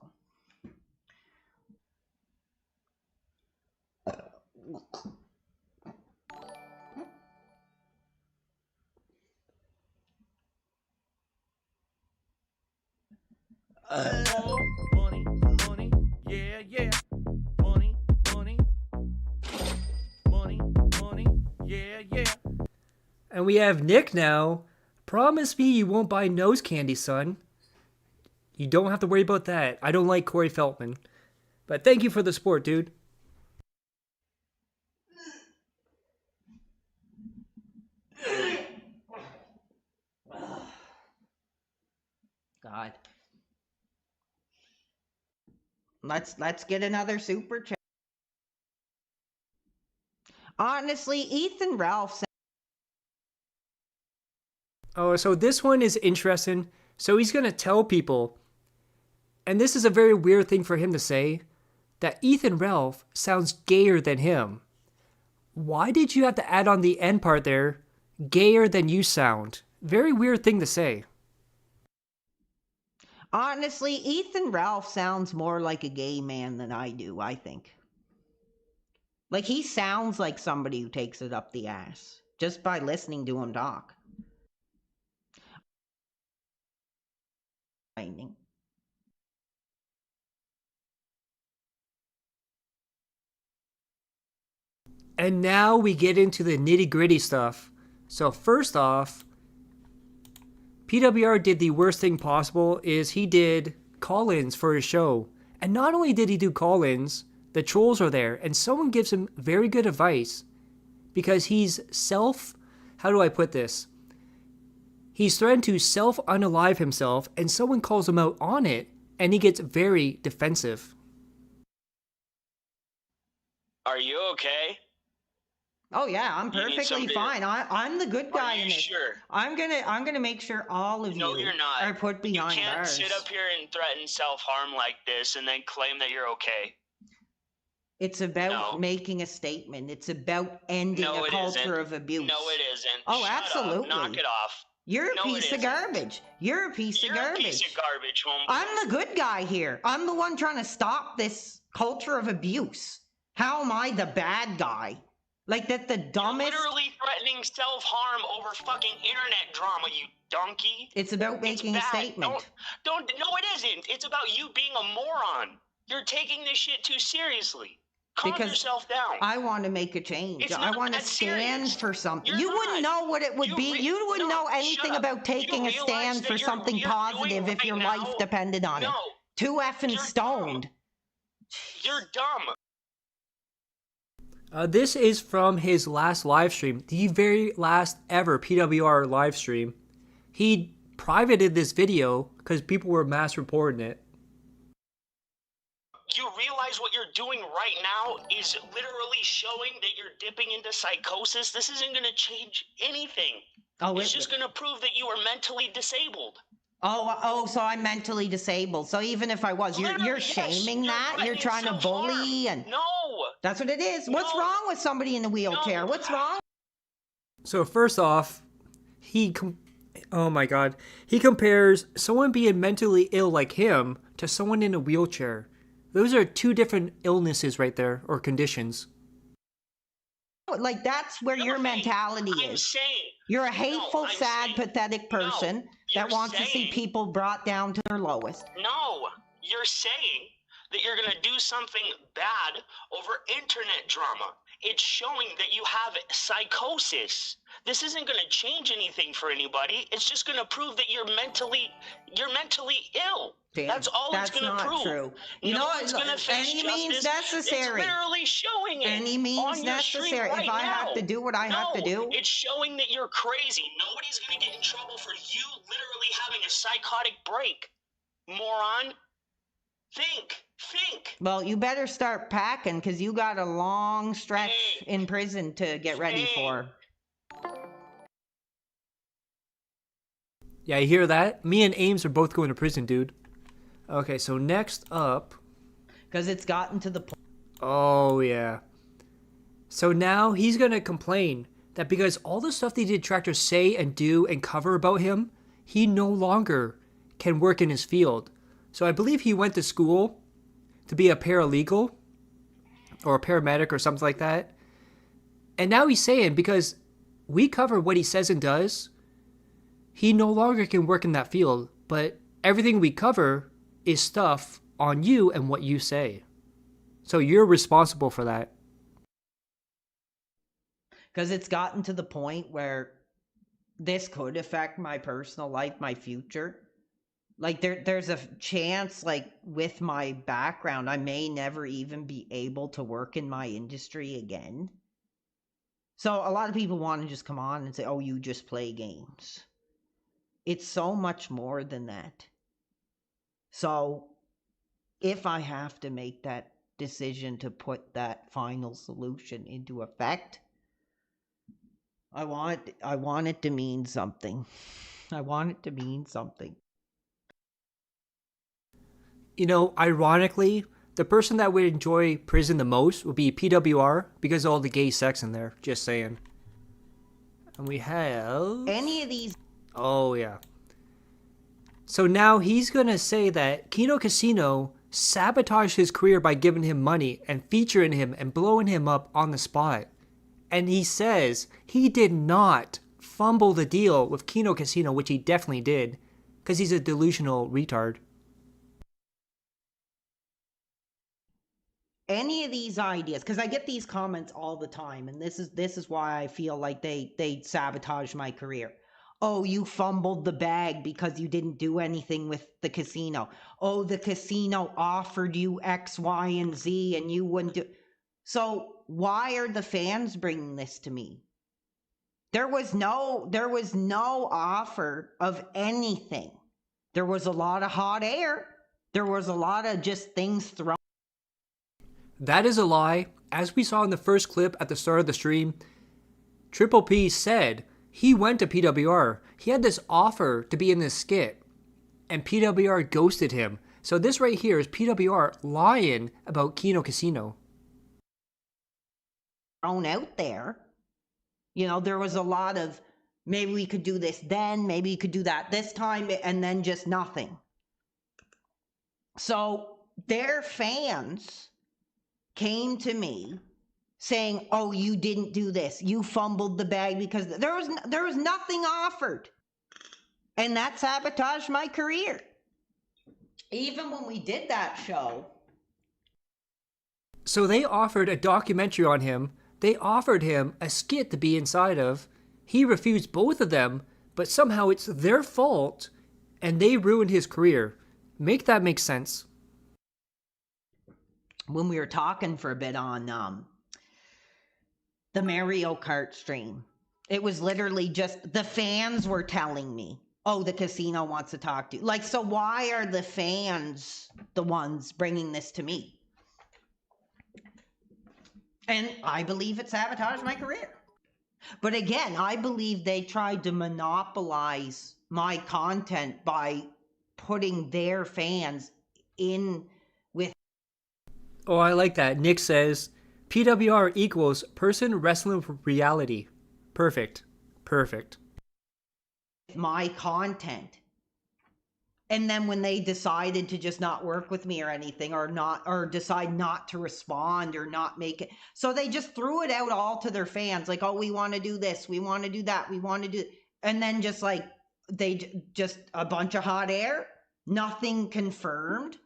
Money, money, yeah, yeah. Money, money. Money, money, yeah, yeah. And we have Nick now. Promise me you won't buy nose candy, son. You don't have to worry about that. I don't like Corey Feldman. But thank you for the support, dude. God. Let's get another super chat. Honestly, Ethan Ralph. Oh, so this one is interesting. So he's going to tell people, and this is a very weird thing for him to say, that Ethan Ralph sounds gayer than him. Why did you have to add on the end part there, gayer than you sound? Very weird thing to say. Honestly, Ethan Ralph sounds more like a gay man than I do, I think. Like, he sounds like somebody who takes it up the ass, just by listening to him talk. And now we get into the nitty-gritty stuff. So first off, PWR did the worst thing possible, is he did call-ins for his show. And not only did he do call-ins, the trolls are there, and someone gives him very good advice. Because he's how do I put this? He's threatened to self-unalive himself, and someone calls him out on it, and he gets very defensive. Are you okay? Oh yeah, I'm perfectly fine. I'm the good guy in this. Sure? I'm gonna make sure all of No, you you're not. are put behind You can't bars. sit up here and threaten self-harm like this and then claim that you're okay. It's about making a statement. It's about ending a culture of abuse. No, it isn't. Oh, Shut absolutely. Up. Knock it off. You're a No, piece it of isn't. garbage. You're a piece of You're garbage. a piece of garbage, homeboy. I'm the good guy here. I'm the one trying to stop this culture of abuse. How am I the bad guy? Like that the dumbest... You're literally threatening self-harm over fucking internet drama, you donkey. It's about making a statement. No, it isn't. It's about you being a moron. You're taking this shit too seriously. Calm yourself down. I want to make a change. It's I not want to that stand serious. for something. You're Wouldn't know what it would be. You wouldn't know anything about taking a stand for something positive if your life depended on it. Too effing stoned. You're dumb. This is from his last live stream, the very last ever PWR live stream. He privated this video because people were mass reporting it. You realize what you're doing right now is literally showing that you're dipping into psychosis? This isn't going to change anything. It's just going to prove that you are mentally disabled. Oh, so I'm mentally disabled. So even if I was, you're shaming that? You're trying to bully and... No! That's what it is. What's wrong with somebody in a wheelchair? What's wrong? So first off, oh my god, he compares someone being mentally ill like him to someone in a wheelchair. Those are two different illnesses right there, or conditions. Like, that's where your mentality is. You're a hateful, sad, pathetic person that wants to see people brought down to their lowest. No, you're saying that you're going to do something bad over internet drama. It's showing that you have psychosis. This isn't going to change anything for anybody. It's just going to prove that you're mentally ill. Dan, that's all it's going to prove. True. You know what's going to face any justice? Means necessary. It's literally showing it. Any means on your necessary. Right if I now. have to do what I have to do. It's showing that you're crazy. Nobody's going to get in trouble for you literally having a psychotic break. Moron. Think. Well, you better start packing, because you got a long stretch in prison to get ready for. Yeah, you hear that? Me and Ames are both going to prison, dude. Okay, so next up... Because it's gotten to the point... Oh, yeah. So now he's going to complain that because all the stuff the detractors say and do and cover about him, he no longer can work in his field. So I believe he went to school to be a paralegal or a paramedic or something like that. And now he's saying because we cover what he says and does, he no longer can work in that field. But everything we cover is stuff on you and what you say. So you're responsible for that. Because it's gotten to the point where this could affect my personal life, my future. Like, there's a chance, like, with my background, I may never even be able to work in my industry again. So a lot of people want to just come on and say, oh, you just play games. It's so much more than that. So if I have to make that decision to put that final solution into effect, I want it to mean something. I want it to mean something. You know, ironically, the person that would enjoy prison the most would be PWR because of all the gay sex in there. Just saying. And we have... Any of these... Oh, yeah. So now he's going to say that Kino Casino sabotaged his career by giving him money and featuring him and blowing him up on the spot. And he says he did not fumble the deal with Kino Casino, which he definitely did, because he's a delusional retard. Any of these ideas, because I get these comments all the time, and this is why I feel like they sabotage my career. Oh, you fumbled the bag because you didn't do anything with the casino. Oh, the casino offered you X, Y, and Z, and you wouldn't do. So why are the fans bringing this to me? There was no offer of anything. There was a lot of hot air. There was a lot of just things thrown. That is a lie. As we saw in the first clip at the start of the stream, Triple P said he went to PWR. He had this offer to be in this skit, and PWR ghosted him. So this right here is PWR lying about Kino Casino. Thrown out there. You know, there was a lot of, maybe we could do this then, maybe you could do that this time, and then just nothing. So their fans came to me saying, oh, you didn't do this. You fumbled the bag because there was nothing offered. And that sabotaged my career. Even when we did that show. So they offered a documentary on him. They offered him a skit to be inside of. He refused both of them, but somehow it's their fault, and they ruined his career. Make that make sense. When we were talking for a bit on the Mario Kart stream, it was literally just the fans were telling me, oh, the casino wants to talk to you. Like, so why are the fans the ones bringing this to me? And I believe it sabotaged my career. But again, I believe they tried to monopolize my content by putting their fans in with... Oh, I like that. Nick says, PWR equals person wrestling with reality. Perfect. Perfect. My content. And then when they decided to just not work with me or anything, or decide not to respond or not make it, so they just threw it out all to their fans, like, oh, we want to do this, we want to do that, we want to do, and then just like just a bunch of hot air, nothing confirmed,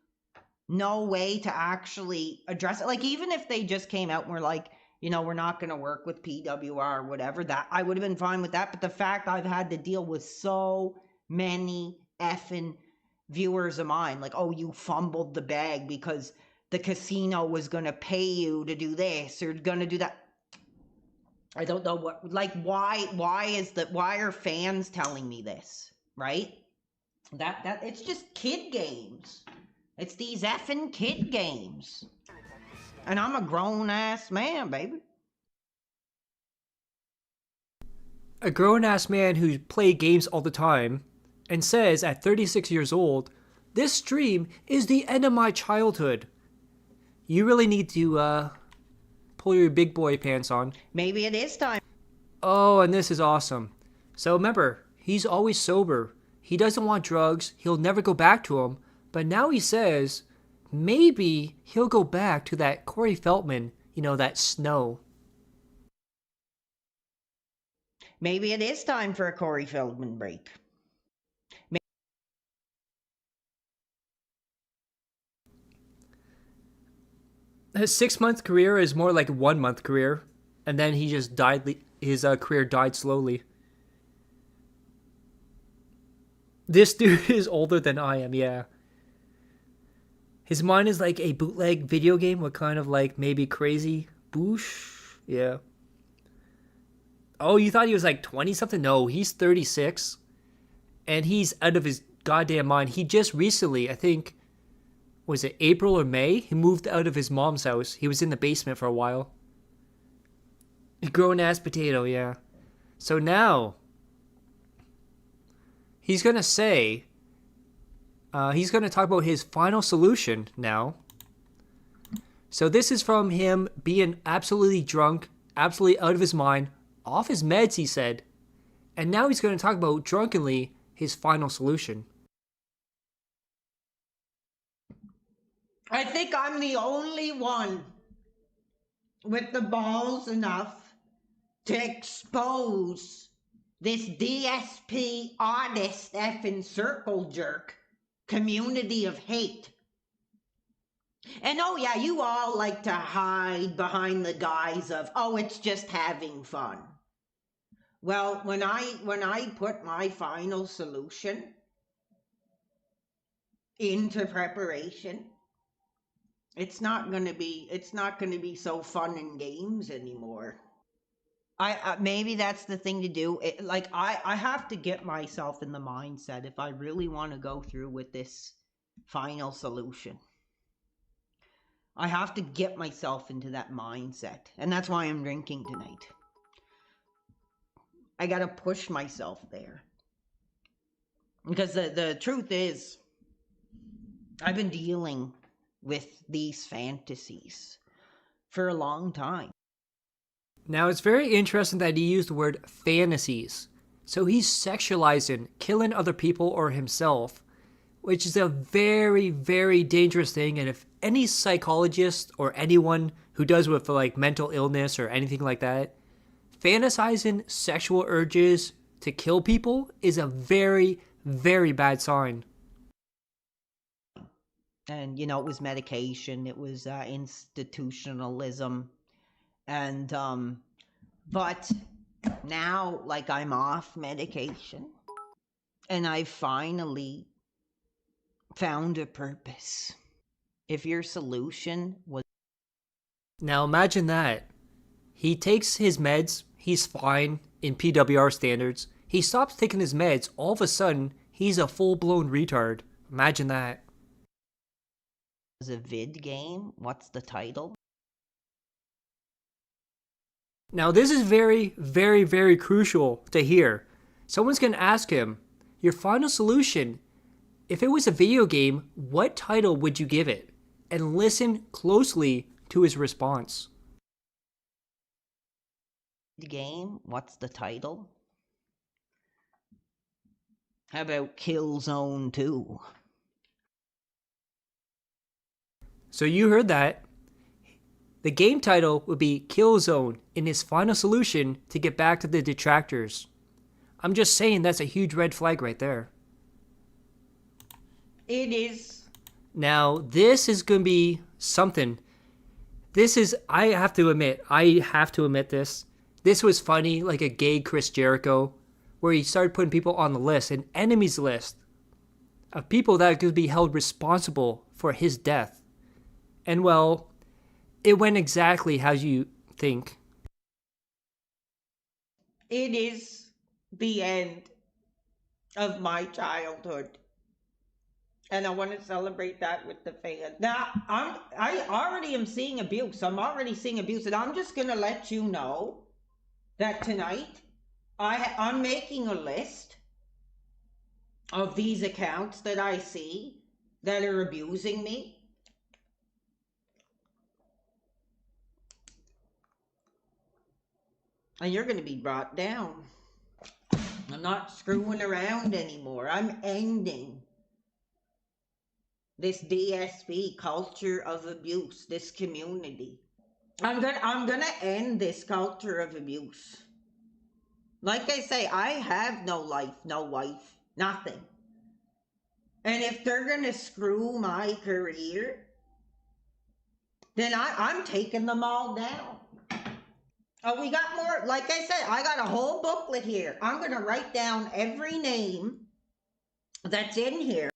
no way to actually address it. Like, even if they just came out and were like, you know, we're not going to work with PWR or whatever, that I would have been fine with that. But the fact I've had to deal with so many effing viewers of mine, like, oh, you fumbled the bag because the casino was going to pay you to do this or going to do that. I don't know what, like, why are fans telling me this, right? That it's just kid games. It's these effing kid games. And I'm a grown ass man, baby. A grown ass man who plays games all the time and says at 36 years old, this stream is the end of my childhood. You really need to pull your big boy pants on. Maybe it is time. Oh, and this is awesome. So remember, he's always sober. He doesn't want drugs. He'll never go back to them. But now he says maybe he'll go back to that Corey Feldman, you know, that snow. Maybe it is time for a Corey Feldman break. His 6-month career is more like a 1-month career, and then he just died. His career died slowly. This dude is older than I am, yeah. His mind is like a bootleg video game with kind of like maybe crazy boosh, yeah. Oh, you thought he was like 20 something? No, he's 36, and he's out of his goddamn mind. He just recently, I think, was it April or May? He moved out of his mom's house. He was in the basement for a while. A grown-ass potato, yeah. So now, he's going to say, he's going to talk about his final solution now. So this is from him being absolutely drunk, absolutely out of his mind, off his meds, he said. And now he's going to talk about, drunkenly, his final solution. I think I'm the only one with the balls enough to expose this DSP honest effing circle jerk community of hate. And oh yeah, you all like to hide behind the guise of, oh, it's just having fun. Well, when I put my final solution into preparation, it's not gonna be so fun and games anymore. I maybe that's the thing to do. I have to get myself in the mindset if I really want to go through with this final solution. I have to get myself into that mindset, and that's why I'm drinking tonight. I gotta push myself there, because the truth is, I've been dealing with these fantasies for a long time. Now, it's very interesting that he used the word fantasies. So he's sexualizing killing other people or himself, which is a very, very dangerous thing. And if any psychologist or anyone who does with like mental illness or anything like that, fantasizing sexual urges to kill people is a very, very bad sign. And, you know, it was medication, it was institutionalism. And, but now, like, I'm off medication and I finally found a purpose. If your solution was... Now, imagine that. He takes his meds, he's fine in PWR standards. He stops taking his meds, all of a sudden, he's a full-blown retard. Imagine that. Is a vid game? What's the title? Now, this is very, very, very crucial to hear. Someone's going to ask him, your final solution, if it was a video game, what title would you give it? And listen closely to his response. game? What's the title? How about Killzone 2? So you heard that. The game title would be Killzone in his final solution to get back to the detractors. I'm just saying that's a huge red flag right there. It is. Now, this is going to be something. This is, I have to admit this. This was funny, like a gay Chris Jericho, where he started putting people on the list, an enemies list of people that could be held responsible for his death. And well, it went exactly how you think. It is the end of my childhood. And I want to celebrate that with the fans. Now, I already am seeing abuse. I'm already seeing abuse. And I'm just going to let you know that tonight I'm making a list of these accounts that I see that are abusing me. And you're going to be brought down. I'm not screwing around anymore. I'm ending this DSP culture of abuse, this community. I'm gonna end this culture of abuse. Like I say, I have no life, no wife, nothing. And if they're gonna screw my career, then I'm taking them all down. Oh, we got more. Like I said, I got a whole booklet here. I'm gonna write down every name that's in here.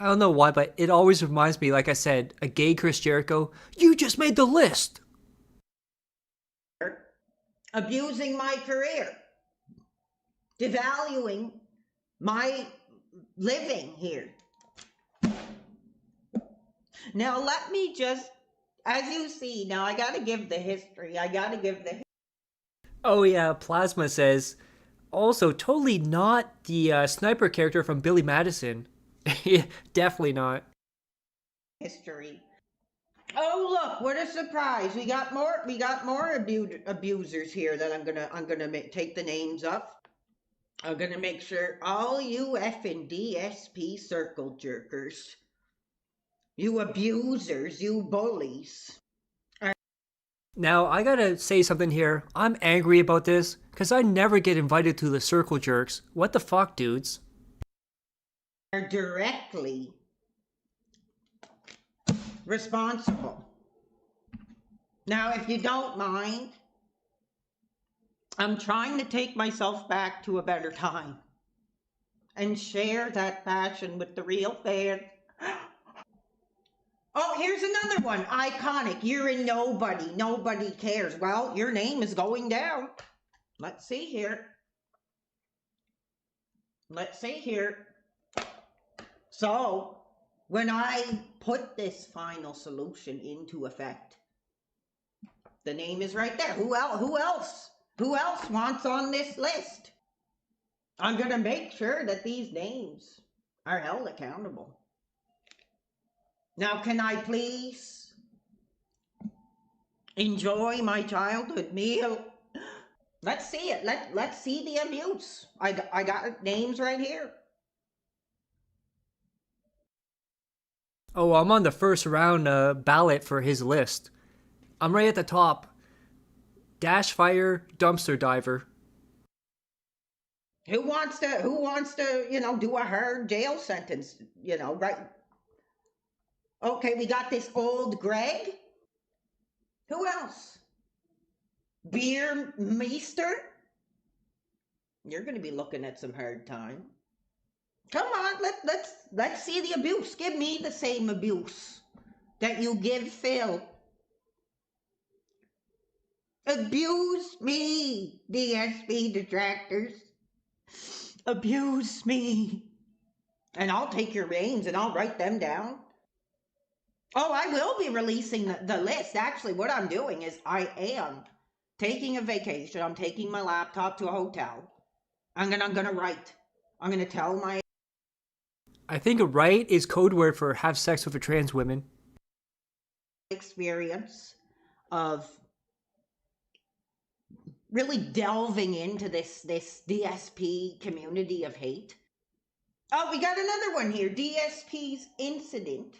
I don't know why, but it always reminds me, like I said, a gay Chris Jericho. You just made the list. Abusing my career. Devaluing my living here. Now let me just, as you see, now I gotta give the history. Oh yeah, Plasma says, also totally not the sniper character from Billy Madison. Yeah, definitely not. History. Oh look, what a surprise! We got more abusers here that I'm gonna take the names of. I'm gonna make sure all you effing DSP circle jerkers, you abusers, you bullies. Now, I gotta say something here. I'm angry about this, because I never get invited to the circle jerks. What the fuck, dudes? Are directly responsible. Now, if you don't mind, I'm trying to take myself back to a better time and share that passion with the real fans. Oh, here's another one. Iconic. You're a nobody. Nobody cares. Well, your name is going down. Let's see here. So, when I put this final solution into effect, the name is right there. Who else wants on this list? I'm going to make sure that these names are held accountable. Now, can I please enjoy my childhood meal? Let's see it. Let's see the abuse. I got names right here. Oh, I'm on the first round ballot for his list. I'm right at the top. Dash Fire Dumpster Diver. Who wants to, do a hard jail sentence, right? Okay, we got this old Greg. Who else? Beer Meister. You're going to be looking at some hard time. Come on, let's see the abuse. Give me the same abuse that you give Phil. Abuse me, DSP detractors. Abuse me. And I'll take your names and I'll write them down. Oh, I will be releasing the list. Actually, what I'm doing is I am taking a vacation. I'm taking my laptop to a hotel. I'm gonna write. I'm gonna tell my... I think right is code word for have sex with a trans woman. Experience of really delving into this DSP community of hate. Oh, we got another one here. DSP's incident.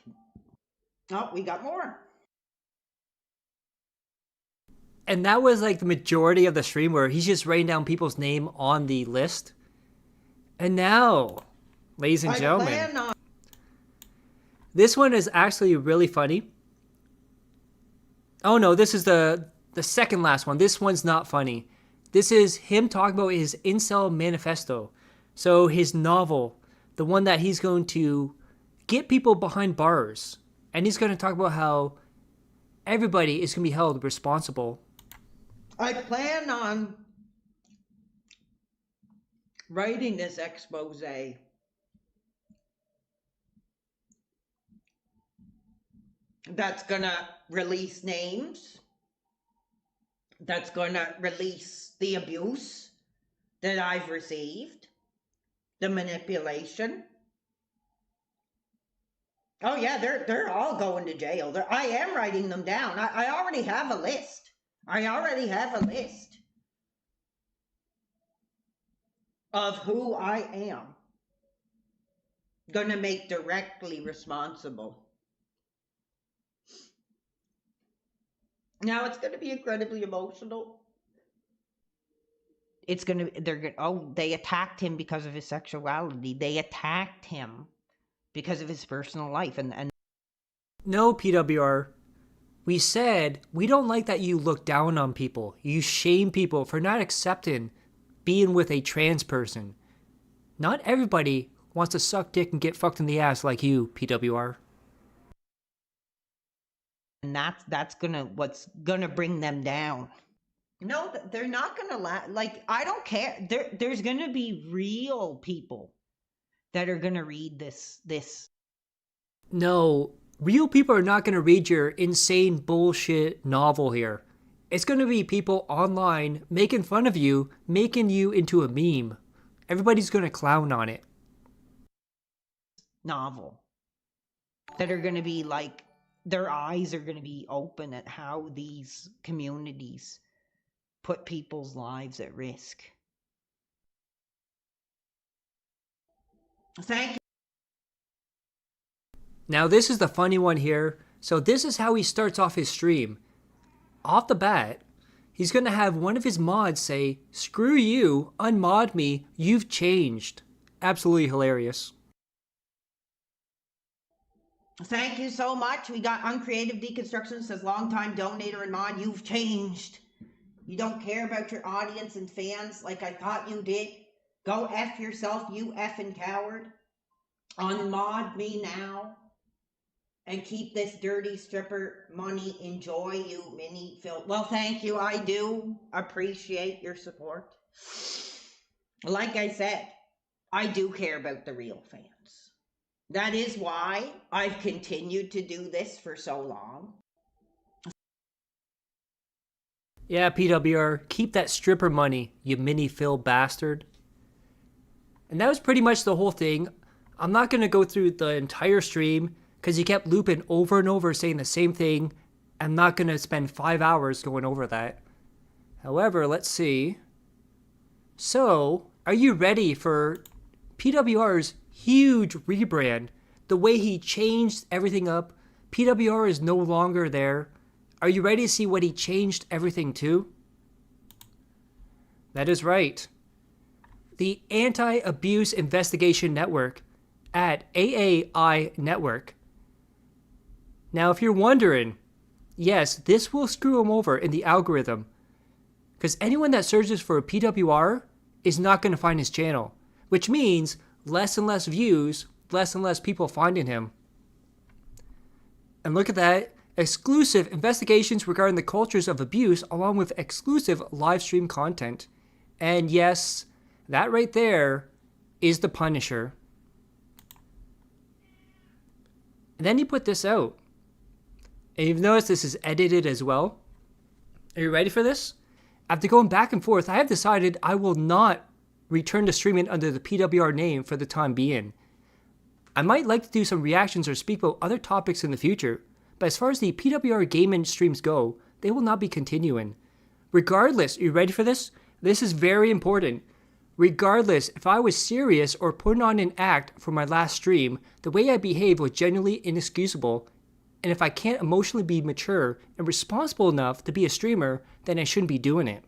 Oh, we got more. And that was like the majority of the stream where he's just writing down people's name on the list. And now, ladies and gentlemen, this one is actually really funny. Oh no, this is the second last one. This one's not funny. This is him talking about his incel manifesto. So his novel, the one that he's going to get people behind bars. And he's going to talk about how everybody is going to be held responsible. I plan on writing this expose that's going to release names, that's going to release the abuse that I've received, the manipulation. Oh yeah, they're all going to jail. I am writing them down. I already have a list. I already have a list of who I am going to make directly responsible. Now it's going to be incredibly emotional. It's going to, they attacked him because of his sexuality. They attacked him because of his personal life. And no, PWR. We said we don't like that you look down on people. You shame people for not accepting being with a trans person. Not everybody wants to suck dick and get fucked in the ass like you, PWR. And that's what's gonna bring them down. No, they're not gonna like, I don't care. There's gonna be real people that are gonna read this. No, real people are not gonna read your insane bullshit novel here. It's gonna be people online making fun of you, making you into a meme. Everybody's gonna clown on it. Novel. That are gonna be like, their eyes are gonna be open at how these communities put people's lives at risk. Thank you. Now this is the funny one here. So this is how he starts off his stream. Off the bat, he's going to have one of his mods say, "Screw you, unmod me, you've changed." Absolutely hilarious. Thank you so much. We got Uncreative Deconstruction says, long-time donator and mod, you've changed. You don't care about your audience and fans like I thought you did. Go F yourself, you effing coward. Unmod me now. And keep this dirty stripper money. Enjoy, you mini Phil. Well, thank you. I do appreciate your support. Like I said, I do care about the real fans. That is why I've continued to do this for so long. Yeah, PWR, keep that stripper money, you mini Phil bastard. And that was pretty much the whole thing. I'm not going to go through the entire stream because he kept looping over and over saying the same thing. I'm not going to spend 5 hours going over that. However, let's see. So, are you ready for PWR's huge rebrand? The way he changed everything up. PWR is no longer there. Are you ready to see what he changed everything to? That is right. The Anti-Abuse Investigation Network at AAI Network. Now, if you're wondering, yes, this will screw him over in the algorithm. Because anyone that searches for a PWR is not going to find his channel. Which means less and less views, less and less people finding him. And look at that. Exclusive investigations regarding the cultures of abuse along with exclusive live stream content. And yes, that right there is the Punisher. And then he put this out. And you've noticed this is edited as well. Are you ready for this? After going back and forth, I have decided I will not return to streaming under the PWR name for the time being. I might like to do some reactions or speak about other topics in the future, but as far as the PWR gaming streams go, they will not be continuing. Regardless, you ready for this? This is very important. Regardless if I was serious or putting on an act for my last stream, the way I behaved was genuinely inexcusable. And if I can't emotionally be mature and responsible enough to be a streamer, then I shouldn't be doing it.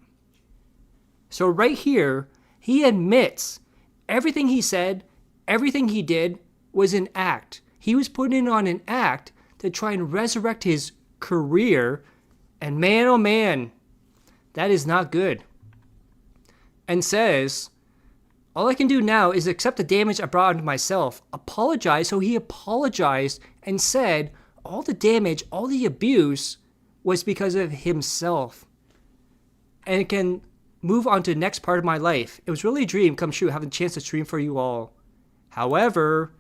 So right here, he admits everything he said, everything he did was an act. He was putting on an act to try and resurrect his career. And man, oh man, that is not good. And says, all I can do now is accept the damage I brought onto myself, apologize. So he apologized and said all the damage, all the abuse was because of himself. And can move on to the next part of my life. It was really a dream come true having a chance to stream for you all. However,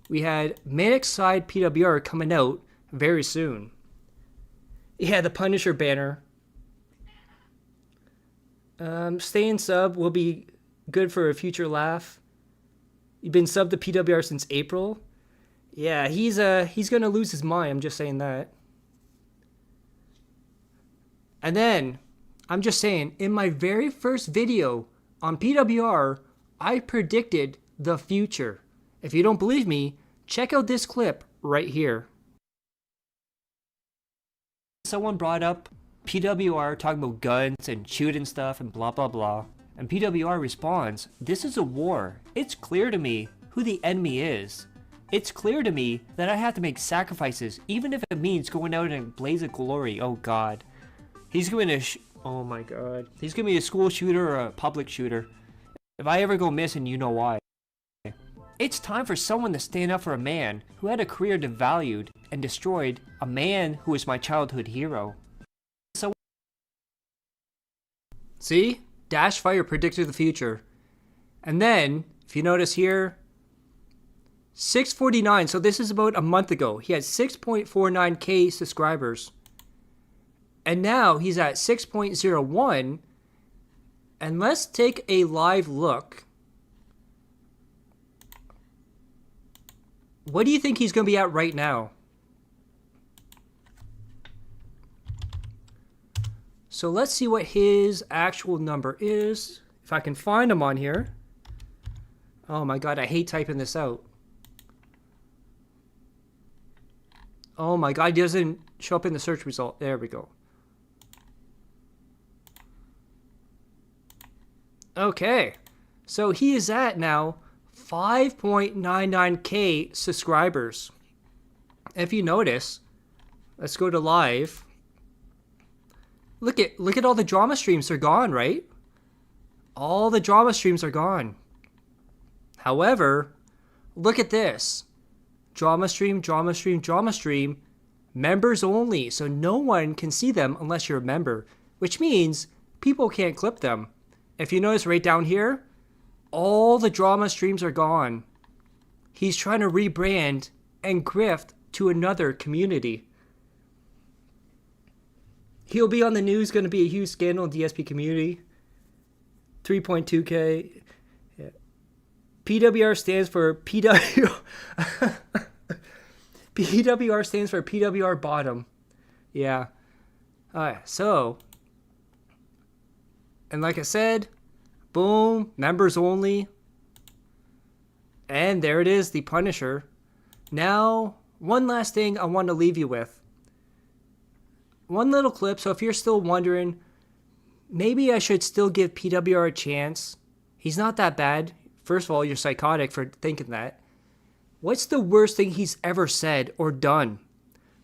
we had Manic Side PWR coming out very soon. Yeah, the Punisher banner. Staying sub will be good for a future laugh. You've been subbed to PWR since April. Yeah, he's gonna lose his mind. I'm just saying that. And then, I'm just saying, in my very first video on PWR, I predicted the future. If you don't believe me, check out this clip right here. Someone brought up PWR talking about guns and shooting stuff and blah blah blah. And PWR responds, this is a war. It's clear to me who the enemy is. It's clear to me that I have to make sacrifices, even if it means going out in a blaze of glory. Oh god. He's going to oh my god. He's going to be a school shooter or a public shooter. If I ever go missing, you know why. It's time for someone to stand up for a man who had a career devalued and destroyed, a man who was my childhood hero. So, see? Dashfire predicted the future. And then, if you notice here, 649, so this is about a month ago. He had 6.49k subscribers. And now he's at 6.01. And let's take a live look. What do you think he's going to be at right now? So let's see what his actual number is. If I can find him on here. Oh my god, I hate typing this out. Oh my god, it doesn't show up in the search result. There we go. Okay. So he is at now 5.99k subscribers. If you notice, let's go to live. Look at all the drama streams are gone, right? All the drama streams are gone. However, look at this. Drama stream, drama stream, drama stream. Members only. So no one can see them unless you're a member. Which means people can't clip them. If you notice right down here, all the drama streams are gone. He's trying to rebrand and grift to another community. He'll be on the news, going to be a huge scandal in DSP community. 3.2k. Yeah. PWR stands for PWR stands for PWR bottom. Yeah. Alright, so. And like I said, boom, members only. And there it is, the Punisher. Now, one last thing I want to leave you with. One little clip, so if you're still wondering, maybe I should still give PWR a chance. He's not that bad. First of all, you're psychotic for thinking that. What's the worst thing he's ever said or done?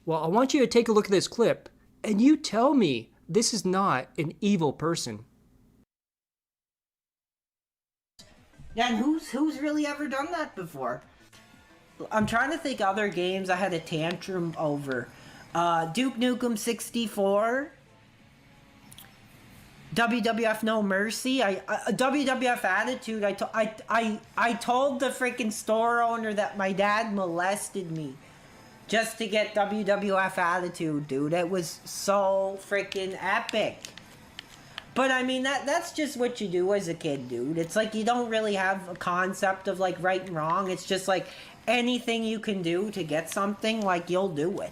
Well, I want you to take a look at this clip, and you tell me this is not an evil person. Then who's really ever done that before? I'm trying to think other games I had a tantrum over. Duke Nukem 64. WWF No Mercy. WWF Attitude. I told the freaking store owner that my dad molested me just to get WWF Attitude, dude. It was so freaking epic. But I mean, that's just what you do as a kid, dude. It's like you don't really have a concept of like right and wrong. It's just like anything you can do to get something, like you'll do it.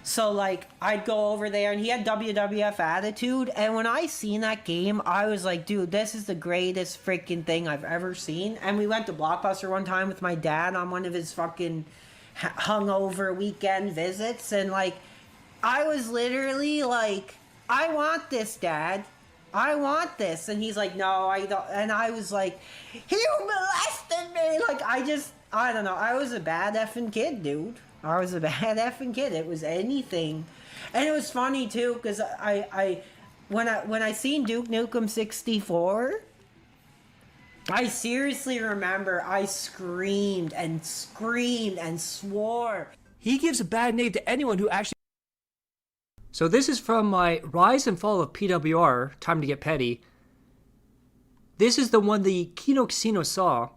So, like, I'd go over there, and he had WWF Attitude, and when I seen that game, I was like, dude, this is the greatest freaking thing I've ever seen. And we went to Blockbuster one time with my dad on one of his fucking hungover weekend visits, and, like, I was literally like, I want this, Dad. I want this. And he's like, no, I don't. And I was like, you molested me. Like, I don't know. I was a bad effing kid, dude. I was a bad effing kid. It was anything. And it was funny, too, because when I seen Duke Nukem 64, I seriously remember I screamed and swore. He gives a bad name to anyone who actually... So this is from my Rise and Fall of PWR, Time to Get Petty. This is the one the Kino Casino saw.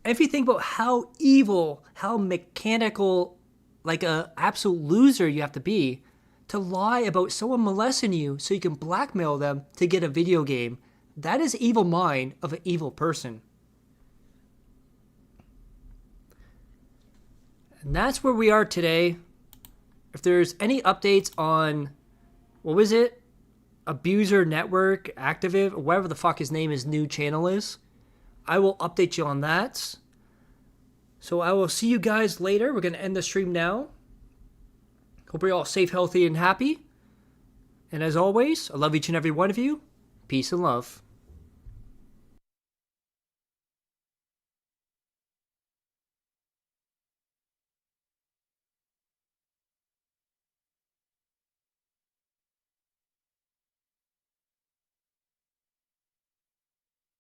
And if you think about how evil, how mechanical, like a absolute loser you have to be to lie about someone molesting you so you can blackmail them to get a video game, that is evil mind of an evil person. And that's where we are today. If there's any updates on, what was it? Abuser Network, Activate, or whatever the fuck his name, his new channel is, I will update you on that. So I will see you guys later. We're going to end the stream now. Hope you're all safe, healthy, and happy. And as always, I love each and every one of you. Peace and love.